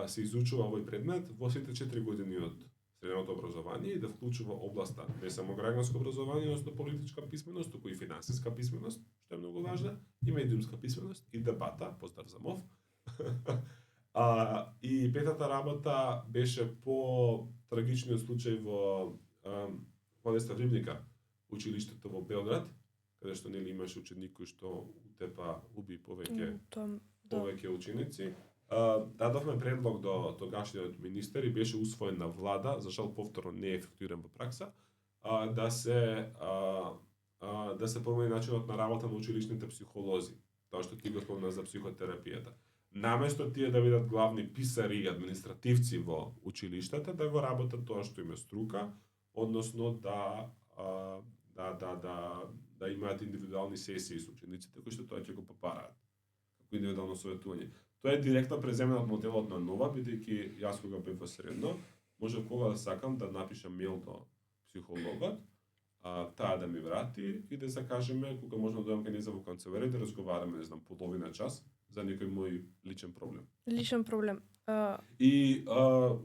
се изучува овој предмет во сите 4 години од средното образование и да вклучува областа не само граѓанско образование, но политичка писменост, туку и финансиска писменост, што е многу важна, и медиумска писменост и дебата, поздрав за МОВ. И петата работа беше по трагичниот случај во Владислав Рибника, училиштето во Белград, каде што нели имаш ученик кој што утепа уби повеќе ученици. Дадовме предлог до тогашниот министер и беше усвоен на влада, за жал повторно не е ефектуиран во пракса, да се промени начинот на работа на училишните психолози, тоа што ти го спомна за психотерапијата. Наместо тие да бидат главни писари и административци во училиштата, да го работат тоа што им е струка, односно да имаат индивидуални сесии со учениците кои што тоа ќе го попараат како индивидуално советување. Тоа е директно преземено од моделот на Нова, бидејќи јас кога бев во средно, може кога да сакам да напишам мејл до психологот, таа да ми врати и да закажеме кога можам да дојдам кај нејза во канцеларија да разговараме, не знам, половина час за некој мој личен проблем. Личен проблем. И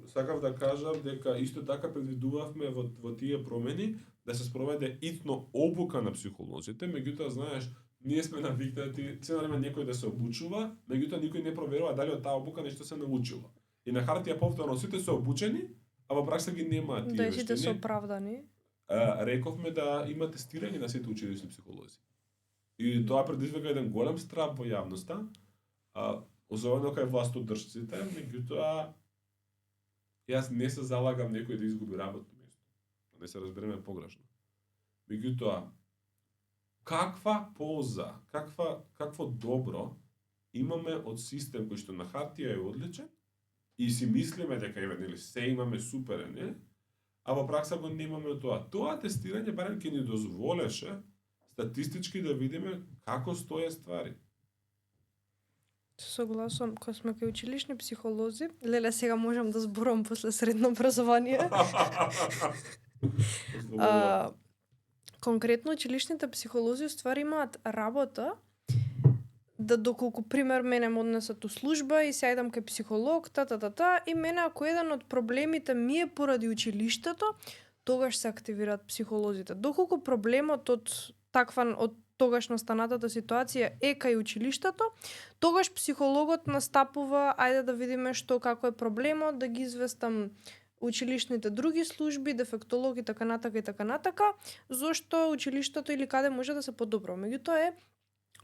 сакав да кажам дека исто така предвидувавме во тие промени да се спроведе итно обука на психолозите, меѓутоа знаеш, ние сме навикнати цело време некој да се обучува, меѓутоа никој не проверува дали од таа обука нешто се научило. И на хартија повторно сите се обучени, а во пракса ги немаат тие вештини. Да, сите се оправдани. Рековме да има тестирање на сите училишни психолози. И тоа предизвика еден голем страв во јавноста, особено кај властодржците, меѓутоа јас не се залагам некој да изгуби работно место. Да не се разбереме погрешно. Меѓутоа, каква полза, какво добро имаме од систем кој што на хартија е одличен и си мислиме дека нели се имаме супер, не? А во пракса го немаме тоа. Тоа тестирање барем ќе ни дозволеше статистички да видиме како стојат ствари. Согласувам, кога сме кај училишни психолози, леле сега можам да зборам после средно образование. Конкретно училишните психолози уствари имаат работа да доколку пример мене ме однесат у служба и се ајдам кај психолог, и мене ако еден од проблемите ми е поради училиштето, тогаш се активираат психолозите. Доколку проблемот од тогаш настанатата ситуација е кај училиштето, тогаш психологот настапува, ајде да видиме што како е проблемот, да ги известам училишните други служби, дефектолог и така натака, зошто училиштето или каде може да се подобрува. Меѓутоа е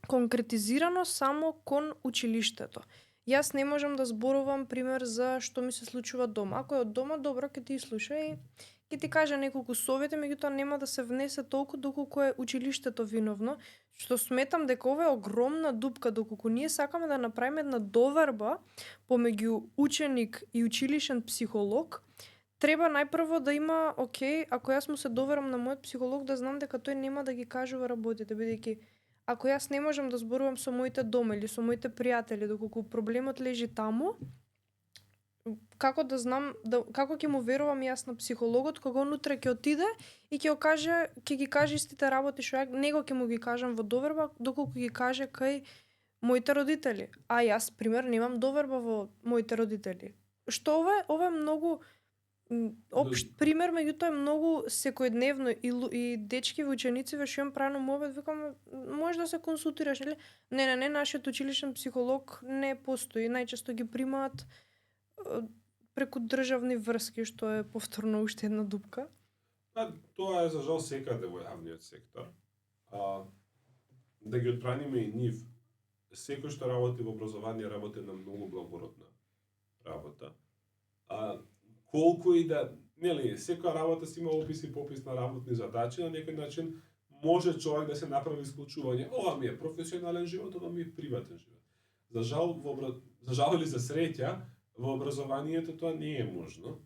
конкретизирано само кон училиштето. Јас не можам да зборувам пример за што ми се случува дома. Ако е од дома, добро, ќе ти слуша и ќе ти каже неколку совети, меѓутоа нема да се внесе толку доколку е училиштето виновно, што сметам дека ова е огромна дупка, доколку ние сакаме да направиме една доверба помеѓу ученик и училишен психолог, треба најпрво да има, ако јас му се доверам на мојот психолог, да знам дека тој нема да ги кажува работите, бидејќи ако јас не можам да зборувам со моите дома или со моите пријатели, доколку проблемот лежи таму, како да знам, како ќе му верувам јас на психологот кога он утре ќе отиде и ќе ги каже истите работи што ја него ќе му ги кажам во доверба, доколку ги каже кај моите родители. А јас, пример, немам доверба во моите родители. Што ова е многу општ пример, меѓутоа е многу секојдневно и дечки во ученици што имам правено мовет, викам, може да се консултираш, нели? Не, нашиот училишен психолог не постои, најчесто ги примаат преку државни врски, што е повторно уште една дупка. Тоа е за жал секаде во јавниот сектор. Да ги отбраниме и нив. Секој што работи во образование работи на многу благородна работа. Колку и да, нели, секоја работа си има опис и попис на работни задачи, на некој начин може човек да се направи исклучување. Ова ми е професионален живот, ова ми е приватен живот. За жал или за среќа, во образованието тоа не е можно.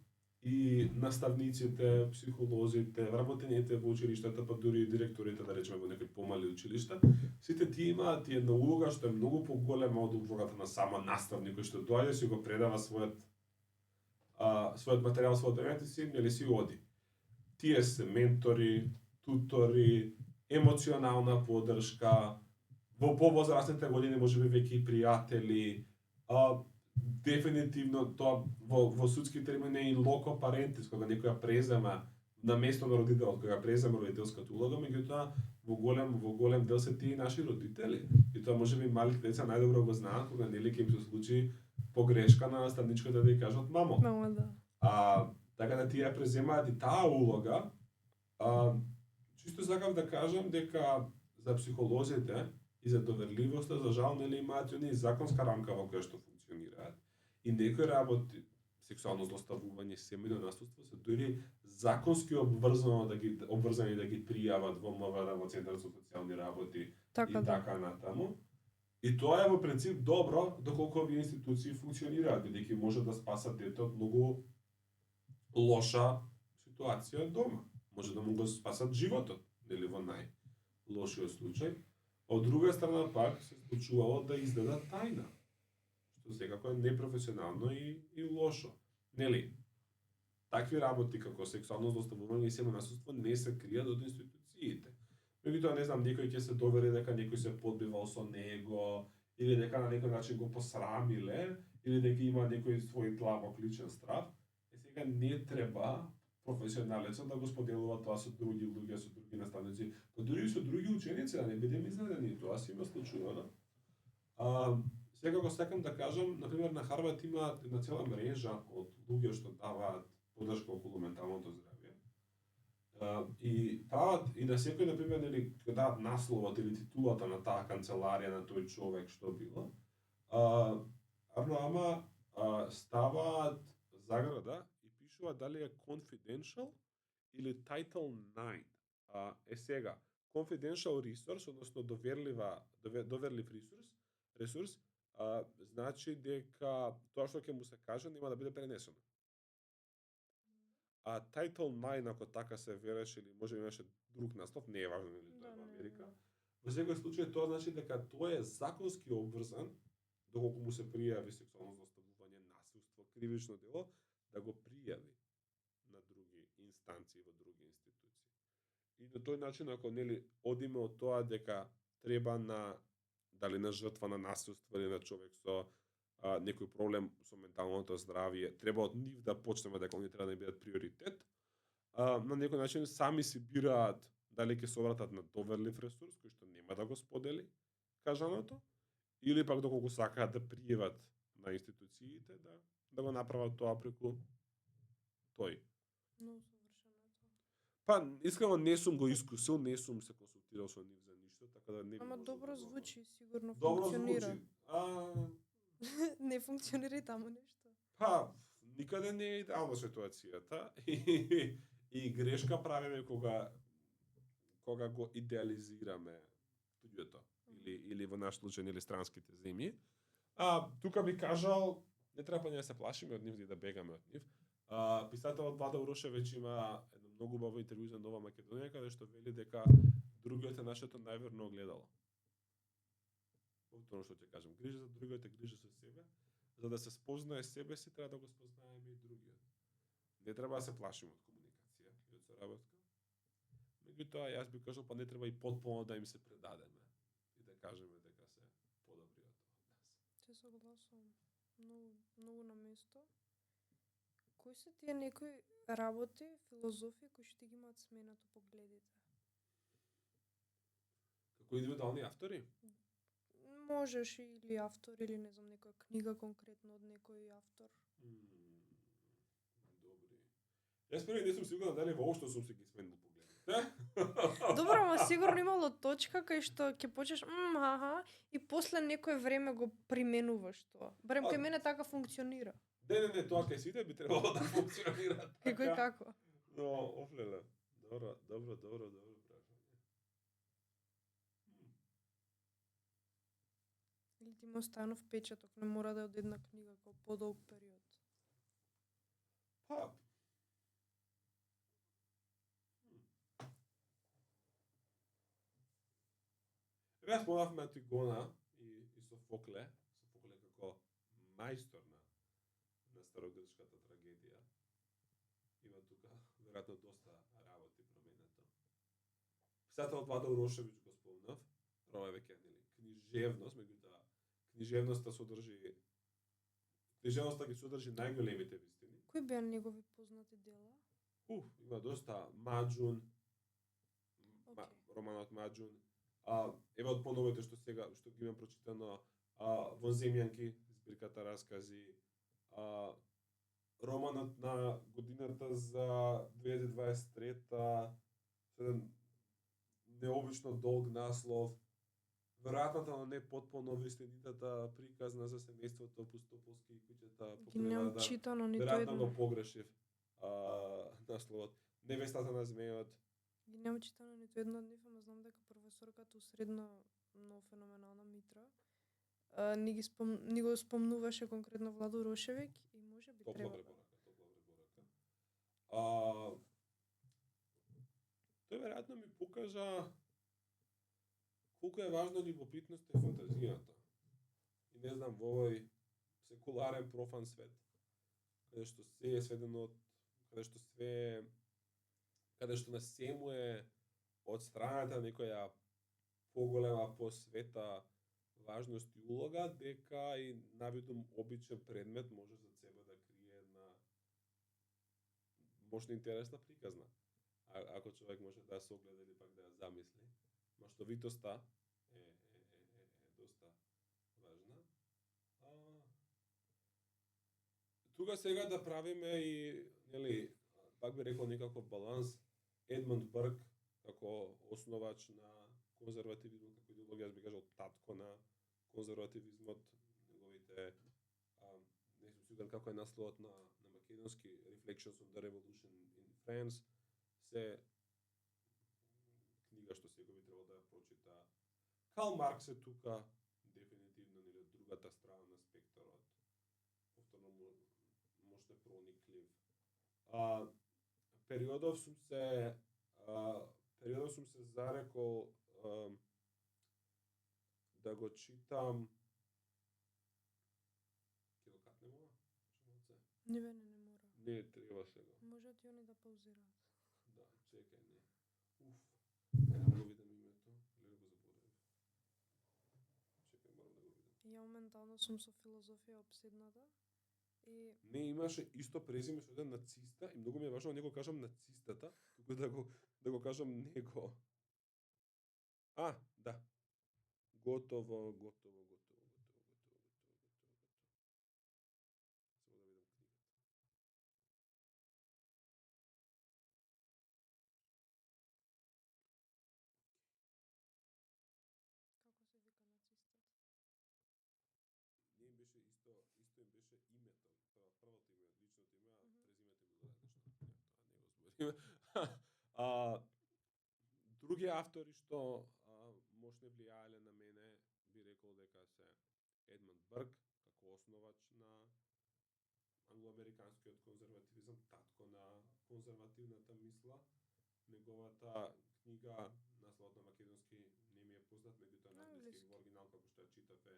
И наставниците, психолозите, вработените во училиштата, па дури и директорите, да речеме во некои помали училишта, сите тие имаат една улога што е многу поголема од улогата на само наставник кој што доаѓа си го предава својот материјал, својот евент и си оди. Тие се ментори, тутори, емоционална поддршка, во повозрастните години можеби веќе и пријатели, дефинитивно тоа во судски термини е и локо парентис, кога некоја презема на место на родителот, кога презема родителската улога, меѓутоа во голем дел се тие наши родители. И тоа можеби малите деца најдобро го знаат кога нели ќе им се случи погрешка на наставничката да ја кажат мамо. Мамо, да. Така да тие преземаат и таа улога. Чисто сакав да кажам дека за психолозите и за доверливоста, за жал нели имаат и законска рамка во која што функционираат. И некои работи, сексуално злоставување, семејно насилство се дури законски обврзани да ги пријават во МВР, во Центарот за социјални работи Така и да. така натаму. И тоа е во принцип добро доколку овие институции функционираат, бидејќи може да спасат дете од многу лоша ситуација дома. Може да му го спасат животот, нели во најлошиот случај. Од друга страна пак се случувало да изгледа тајна, што секако е непрофесионално и лошо. Нели? Такви работи како сексуално злоставување и семејно насилство не се кријат од институциите. Меѓутоа, не знам, некој ќе се довери дека некој се подбивал со него, или дека на некој начин го посрамиле, или дека има некој свој длабок личен страв. Сега не треба професионалецот да го споделува тоа со други луѓе, со други наставници, па дури и со други ученици, да не бидеме изненадени, тоа се има случувано. Секако сакам да кажам, например, на Харвард има една цела мрежа од луѓе што даваат поддршка околу менталното здравје. И прават и на секој, например, нели дадат насловот или титулата на таа канцеларија на тој човек што било. Ама ставаат заграда и пишуваат дали е confidential или Title 9. Сега, confidential resource, односно доверлив ресурс, значи дека тоа што ќе му се каже нема да биде пренесено. А Title 9, ако така се вереше, или може би имаше друг наслов, не е важно или тоа е во Америка. Во секој случај тоа значи дека тој е законски обврзан, доколку му се пријави сексуално злоставување, насилство, кривично дело, да го пријави на други инстанции во други институции. И на тој начин, ако нели одиме од тоа дека треба дали на жртва на насилство или на човек со некој проблем со менталното здравје, треба од нив да почнеме дека они треба да бидат приоритет. На некој начин сами си бираат дали ќе се обратат на доверлив ресурс кој што нема да го сподели кажаното, или пак доколку сакаат да пријават на институциите да го направат тоа преку тој. Много совршено е тоа. Па, искрено не сум го искусил, не сум се консултирал со нив за ништо, така да не. Ама добро звучи, сигурно добро функционира. Звучи. Не функционира и таму нешто. Па, никаде не е идеална ситуацијата и грешка правиме кога го идеализираме туѓото или во наш случај или странските земји. Тука би кажал, не треба да се плашиме од нив и да бегаме од нив. Писателот Владо Урошевиќ има едно многу убаво интервју за Нова Македонија каде што вели дека другиот е нашето најверно огледало. Тоа што ќе кажам, грижа за другиот е грижа за себе. За да се спознае себе си, треба да го спознаеме и другиот. Не треба да се плашиме од комуникација и од соработка. Меѓутоа, јас би кажал, па не треба и потполно да им се предадеме и да кажеме дека се подобри од нас. Се согласувам. Многу на место. Кои се тие некои работи, филозофии кои што ги имаат сменато погледите? Како индивидуални автори? Можеш или автор, или не знам, некоја книга конкретно од некој автор. Добри. Јас први не сум сигурен дали воопшто сум се ги сменил погледите. Добро, ама сигурно имало точка кај што ќе почнеш и после некое време го применуваш тоа. Барем кај мене така функционира. Не, тоа кај сите би требало да функционира. Кој како? Но, офлеле. Добро прашање. Или ти има останал впечаток, не мора да е од една книга, како подолг период. Па, Јас спомнавме Антигона и Софокле како мајстор на старогрчката трагедија. Има тука веројатно доста работи променето. Писателот Владо Урошевиќ го спомнав, ова е веќе книжевност, меѓутоа книжевноста ги содржи најголемите вистини. Кои беа негови познати дела? Има доста. Маџун, романот Маџун. Еве од поновите што ги имам прочитано, Во земјанки, збирката раскази, романот на годината за 2023-та, необично долг наслов, веројатно не потполно вистинитата приказна за семејството Пустополски и куќата Ги покрај немам вода. читано ниту Веројатно едно. го погрешив насловот. Невестата на змејот. Ги немам читано ниту едно од нив, ама знам дека професорката у средно многу феноменална Митра ни го спомнуваше конкретно Владо Рошевик и може би Топла треба. препорака. Тој веројатно ми покажа колку е важна љубопитноста и фантазијата. И не знам, во овој секуларен профан свет, каде што се е сведено од каде што на сему е од страната некоја поголема посвета важност и улога, дека и навидум обичен предмет може за себе да крие една можна интересна приказна. Ако човек може да се огледа или пак да ја замисли. Маштовитоста е доста важна. Тука сега да правиме и, нели, пак би рекол некаков баланс. Едмунд Бърк како основач на конзервативизмот, како идеологија, би кажал татко на конзервативизмот, неговите не сум сигурен како е насловот на македонски, Reflections on the Revolution in France, се книга што секој би требал да ја прочита. Карл Маркс е тука дефинитивно, нели, од другата страна на спектарот. Повторно можете прониклив. Периодов сум се зарекол да го читам. Ќе го катнем ова? Не мора. Не треба сега. Можат и они да паузираат. Да, чекај, не. Не го видам името, или го заборавив. Чекај, морам да го видам. Ја моментално сум со филозофија опседната и Не, имаше исто презиме со еден нациста и многу ми е важно да не го кажам нацистата, туку да го кажам него. Да. Готово. Само да видам книгата. како се вика нацистот? Не им беше исто им беше името, првото име, личното име, а презимето било различно. Не, тоа не го зборим. Други автори што мощно влијаеле на мене, би рекол дека се Едмунд Бърк, како основач на англоамериканскиот конзервативизам, татко на конзервативната мисла. Неговата книга, насловот на македонски не ми е познат, меѓутоа на англиски во оригинал како што ја читав е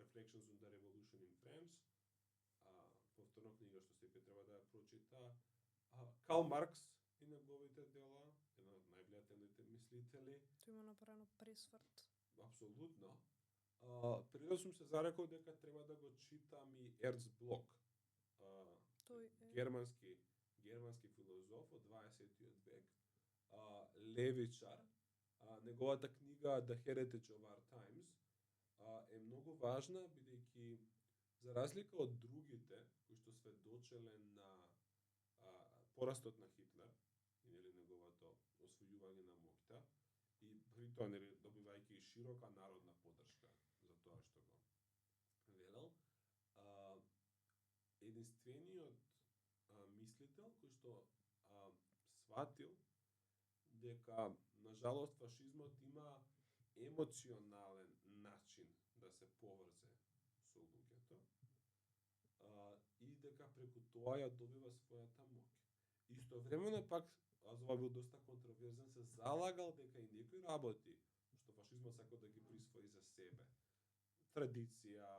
Reflections on the Revolution in France. Повторно книга што секој треба да ја прочита. Карл Маркс и неговите дела, еден од највлијателните мислители. Тој има направено пресврт. Апсолутно. Пред да сум се зарекол дека треба да го читам и Ернст Блок. Тој е германски филозоф од 20-тиот век, левичар. Неговата книга The Heritage of Our Times е многу важна, бидејќи за разлика од другите кои што сведочеле на порастот на Хитлер и нели неговото освојување на моќта и при тоа нели добивајќи широка народна поддршка за тоа што го велел, единствениот мислител кој што сватил дека на жалост фашизмот има емоционален начин да се поврзе со луѓето и дека преку тоа ја добива својата моќ. Истовремено пак, ова бил доста контроверзен, се залагал дека и некои работи што фашизмот сака да ги присвои за себе, традиција,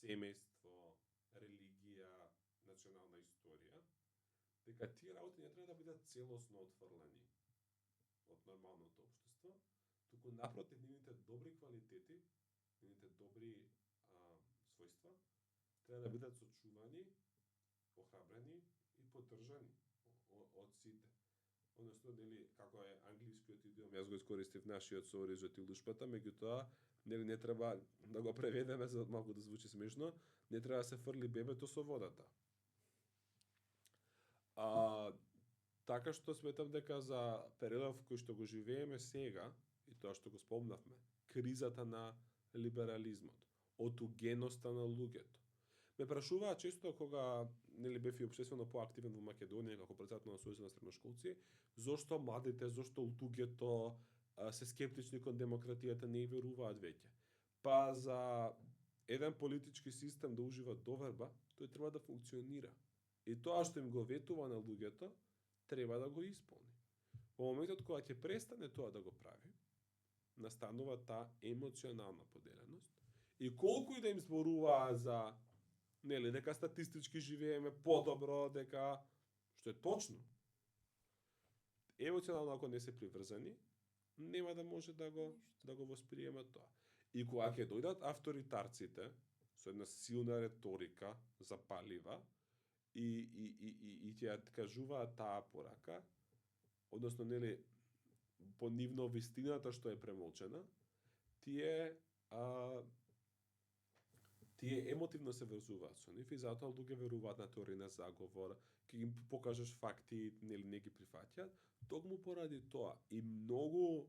семејство, религија, национална историја, дека тие работи не треба да бидат целосно отфрлени од нормалното општество, туку напротив, нивните добри квалитети, нивните добри својства треба да бидат сочувани, охрабрени и поддржани од сите. Односно, нели, како е англискиот идиом, јас го искористив нашиот со оризот и лушпата, меѓутоа, нели, не треба да го преведеме за малку да звучи смешно, не треба да се фрли бебето со водата. Така што сметам дека за периодов кој што го живееме сега, и тоа што го спомнавме, кризата на либерализмот, отугеноста на луѓето. Ме прашуваа често кога нели бев и општествено поактивен во Македонија како председател на Сојузот на средношколци, зошто младите, зошто луѓето се скептични кон демократијата, не веруваат веќе. Па за еден политички систем да ужива доверба, тој треба да функционира. И тоа што им го ветува на луѓето, треба да го исполни. Во моментот кога ќе престане тоа да го прави, настанува таа емоционална поделеност и колку и да им зборуваа за нели дека статистички живееме подобро, дека што е точно. Емоционално ако не се приврзани, нема да може да го восприема тоа. И кога ќе дојдат авторитарците со една силна реторика, запалива, и ќе ја кажуваат таа порака, односно нели по нивно вистината што е премолчена, тие емотивно се врзуваат со нив и затоа луѓе веруваат на теорија на заговор, ќе им покажеш факти, нели не ги прифаќаат, токму поради тоа. И многу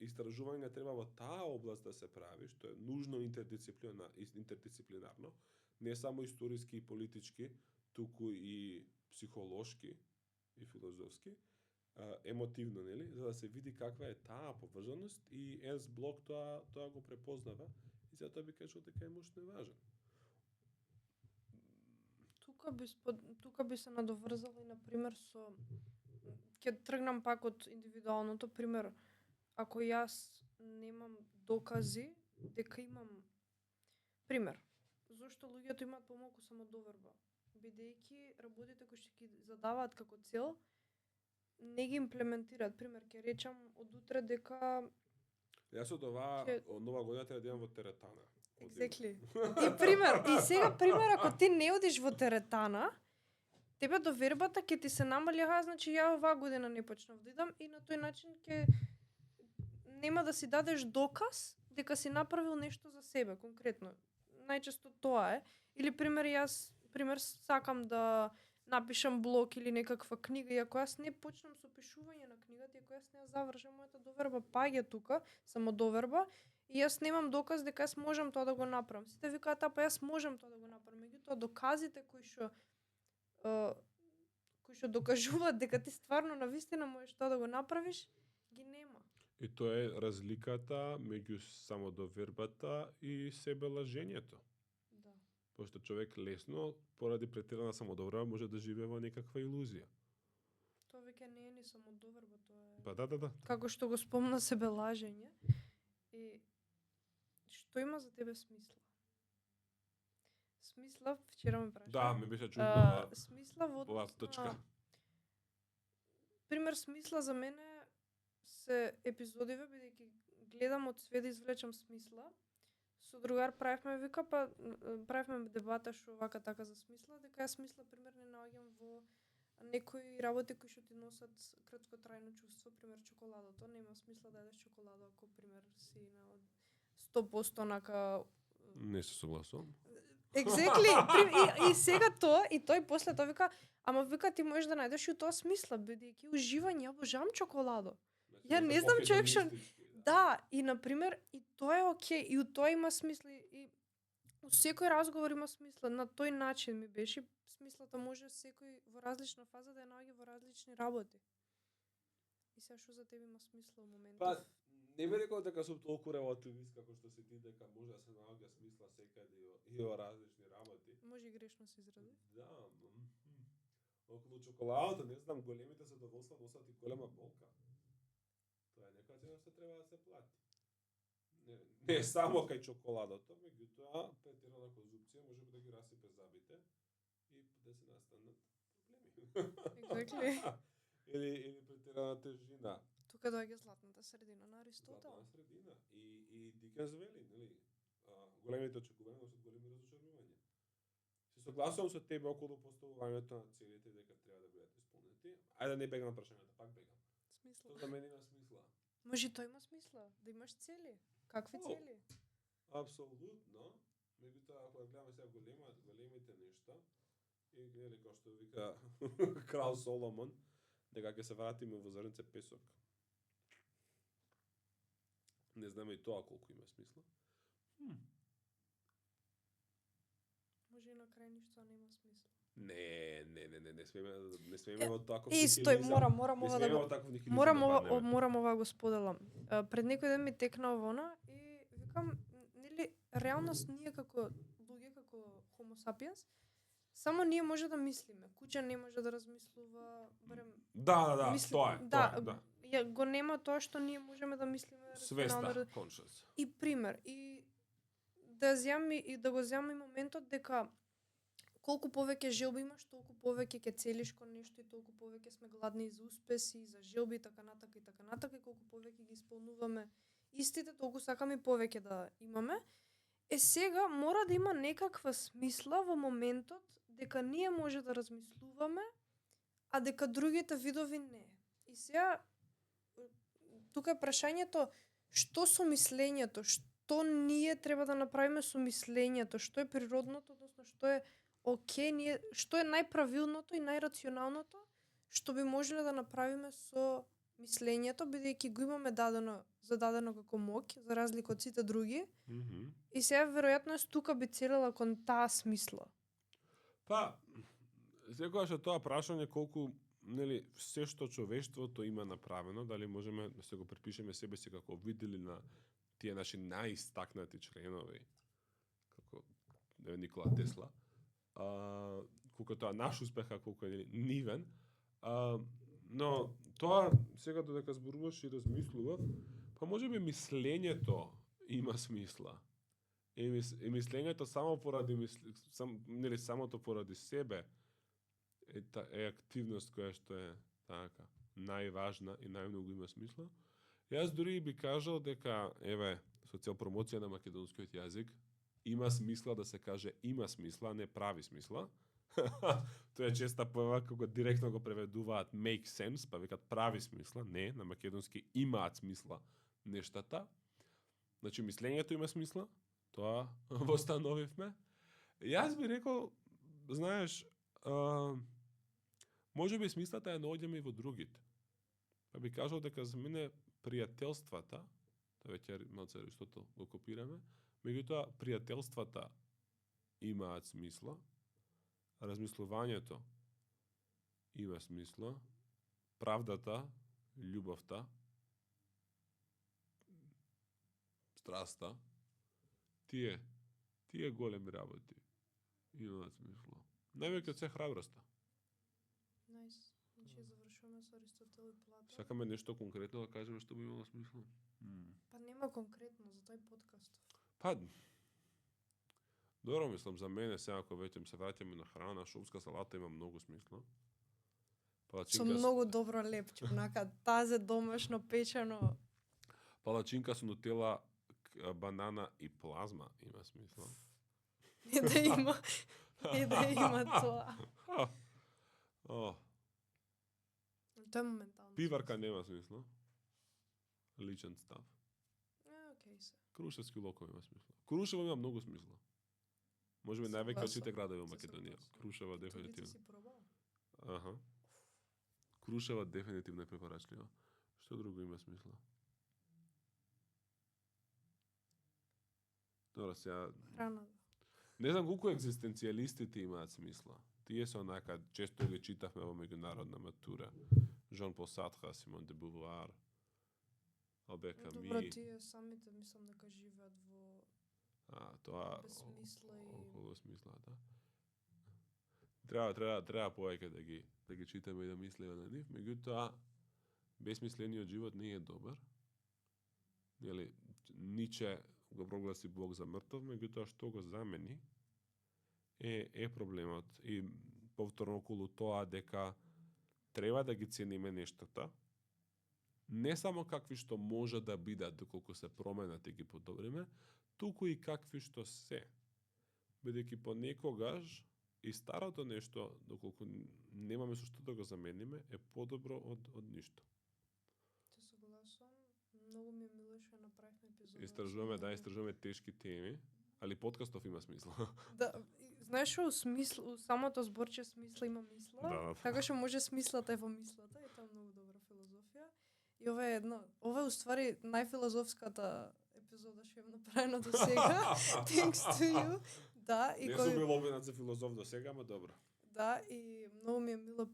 истражувања треба во таа област да се прави, што е нужно интердисциплинарно, не само историски и политички, туку и психолошки и филозофски, емотивно, нели, за да се види каква е таа поврзаност и С-блок тоа го препознава и затоа би кажал дека е мощно важен. Тука би се надоврзала и на пример со ќе тргнам пак од индивидуалното пример. Ако јас немам докази дека имам пример, зошто луѓето имаат помалку самодоверба? Бидејќи работите кои што ги задаваат како цел не ги имплементираат. Пример, ќе речам од утре дека Јас од оваа од нова година треба да идам во теретана. Exactly. И сега пример, ако ти не одиш во теретана, тебе довербата ќе ти се намали, значи ја оваа година не почнав да идам и на тој начин ќе нема да си дадеш доказ дека си направил нешто за себе конкретно. Најчесто тоа е. Или јас сакам да напишам блог или некаква книга, и ако јас не почнам со пишување на книгата, и ако јас не ја завршам, мојата доверба паѓа тука, самодоверба, и јас немам доказ дека јас можам тоа да го направам. Сите викаат, па јас можам тоа да го направам. Меѓутоа доказите кои што докажуваат дека ти стварно навистина можеш тоа да го направиш, ги нема. И тоа е разликата меѓу самодовербата и себелажењето. Да. Пошто човек лесно, поради претерана самодоверба, може да живее во некаква илузија. Тоа веќе не е ни самодоверба, тоа е... Па да. Како што го спомна себелажење. И што има за тебе смисла? Смисла, вчера ме праша. Да, ме беше чудно. Смисла во точка. Пример, смисла за мене се епизодиве, бидејќи гледам од све да извлечам смисла. Со другар правевме дебата што вака така за смисла, дека јас смисла пример не наоѓам во некои работи кои што ти носат краткотрајно чувство, пример чоколадото, нема смисла да едеш чоколадо ако пример си на 100% онака. Не се согласувам. Exactly. И сега тоа, и тој после тоа вика, ама вика ти можеш да најдеш и тоа смисла, бидејќи уживање, ја обожавам чоколадо. Ја не знам човек што... Да, и на пример, и тоа е окей, и тоа има смисла, и у секој разговор има смисла, на тој начин ми беше, смислата може секој во различна фаза да ја наоѓа во различни работи. И сега што за тебе има смисла во моментов? Па, не би рекол дека сум толку релативист како што си ти, дека може да се наоѓа смисла секаде и во различни работи. Може и грешно се изрази. Да, околу чоколадото, не знам, големите задоволства носат и голема болка. Тоа е некоја цена што треба да се плати. Не само кај чоколадото, меѓутоа претерана конзумција може да ги расипе зъбите и да се настанат проблеми. Exactly. Или претерана тежина. Тука доаѓа златната средина на Аристотел. Златната средина. И Дикенс вели, нели, големите очекувања носат големи разочарувања. Се согласувам со тебе околу поставувањето на целите дека треба да бидат исполнети. Ајде да не бегам прашањето, пак бегам. Смисла. Тоа за мене има смисла. Може тоа има смисла, да имаш цели. Какви цели? Апсолутно. Меѓутоа, ако гледаме сега големите нешта, и нели како што вика крал Соломон, дека ќе се вратиме во зрнце песок. Не знаме и тоа колку има смисла. Може и на крај ништо нема смисла. Не смееме во таков И стој, морам ова да го морам ова го споделам. Пред некој ден ми текна овона и викам, нели реалност ние како луѓе, како Homo sapiens, само ние може да мислиме. Куќа не може да размислува, барем Да, тоа е. Ја го нема тоа што ние можеме да мислиме свеста, conscious. И пример, и да го земам и моментот дека колку повеќе желби имаш, толку повеќе ќе целиш кон нешто и толку повеќе сме гладни за успеси, за желби и така натака и колку повеќе ги исполнуваме истите, толку сакаме и повеќе да имаме. Сега мора да има некаква смисла во моментот дека ние може да размислуваме, а дека другите видови не. И сега тука е прашањето што со мислењето, што ние треба да направиме со мислењето, што е природното, односно што е окей, што е најправилното и најрационалното што би можеле да направиме со мислењето, бидејќи го имаме зададено како моќ, за разлика од сите други. И сега веројатно тука би целела кон таа смисла. Па, секогаш е тоа прашање колку, нели, се што човештвото има направено, дали можеме да се го припишеме себе си како видели на тие наши најистакнати членови, како Никола Тесла, колку тоа наш успех, колку е нивен, но тоа сега додека зборуваш и размислував, па можеби мислењето има смисла. И мислењето само поради самото поради себе е активност која што е така најважна и најмногу има смисла. Јас дури би кажал дека со цел промоција на македонскиот јазик има смисла да се каже има смисла, не прави смисла. Тоа е честа појава кога директно го преведуваат make sense, па викат прави смисла. Не, на македонски имаат смисла нештата. Значи мислењето има смисла, тоа востановивме. Јас би рекол, знаеш, можеби смислата ја наоѓаме и во другите. Па би кажал дека за мене пријателствата, тоа веќе малце Аристотел го копираме, меѓутоа пријателствата имаат смисла, размислувањето има смисла, правдата, љубовта, страста, тие големи работи имаат смисла. Највеќе од се храброста. Значи завршуваме со Аристотел и Платон. Сакаме нешто конкретно да кажеме што би имало смисла? Па нема конкретно за тој подкаст. Па, добро мислам, за мене сега ако веќе се враќаме на храна, шопска салата има многу смисла. Со многу добро лепче, онака тазе домашно печено. Палачинка со нутела, банана и плазма има смисла. Не да има тоа. Тоа е моментално. Пиварка нема смисла. Личен став. Окей се. Крушевски локови има смисла. Крушево има многу смисла. Можеби највеќе од сите градови во Македонија. Крушева дефинитивно. Ти си пробал? Аха. Крушева дефинитивно е препорачлива. Што друго има смисла? Добро, сега... Храна. Не знам колку екзистенцијалистите имаат смисла. Тие се онака, често ги читавме во меѓународна матура. Жан Пол Сартре, Симон де Бувуар, Албер Ками. Добро, тие самите мислам дека живеат во тоа без смисла и околу смисла, да. Треба повеќе да ги читаме и да мислиме на нив, меѓутоа безсмислениот живот не е добар. Нели, Ниче го прогласи Бог за мртов, меѓутоа што го замени е проблемот. И повторно околу тоа дека треба да ги цениме нештата, не само какви што може да бидат доколку се променат и ги подобриме, туку и какви што се. Бидејќи понекогаш и старото нешто, доколку немаме со што да го замениме, е подобро од ништо. Се согласувам. Многу ми е мило што направивме епизода. Истражуваме тешки теми, али подкастов има смисла. Да, знаеш у самото зборче смисла има мисла, Да. така што може смислата е во мислата и тоа И ова е уствари најфилозофската епизода што е направена до сега. Thanks to you. Да, и Не сум бил обвинат за филозоф до сега, ама добро. Да, и многу ми е мило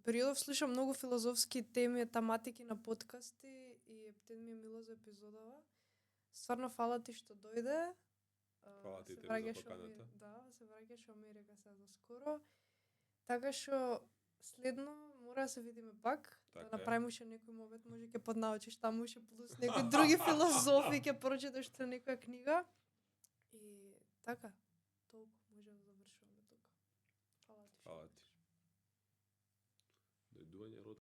периодов слушам многу филозофски теми, тематики на подкасти и ептен ми е мило за епизодава. Стварно фала ти што дојде. Фала ти тебе за поканата. Да, се враќаш во Америка сега за скоро. Така што следно мора да се видиме пак, Така да направиме уште некој момент, може ќе поднаучиш таму уште плюс некои други филозофи, ќе прочиташ уште некоја книга. И така, толку може да завршуваме тука. Фала ти. Фала ти. Дојдување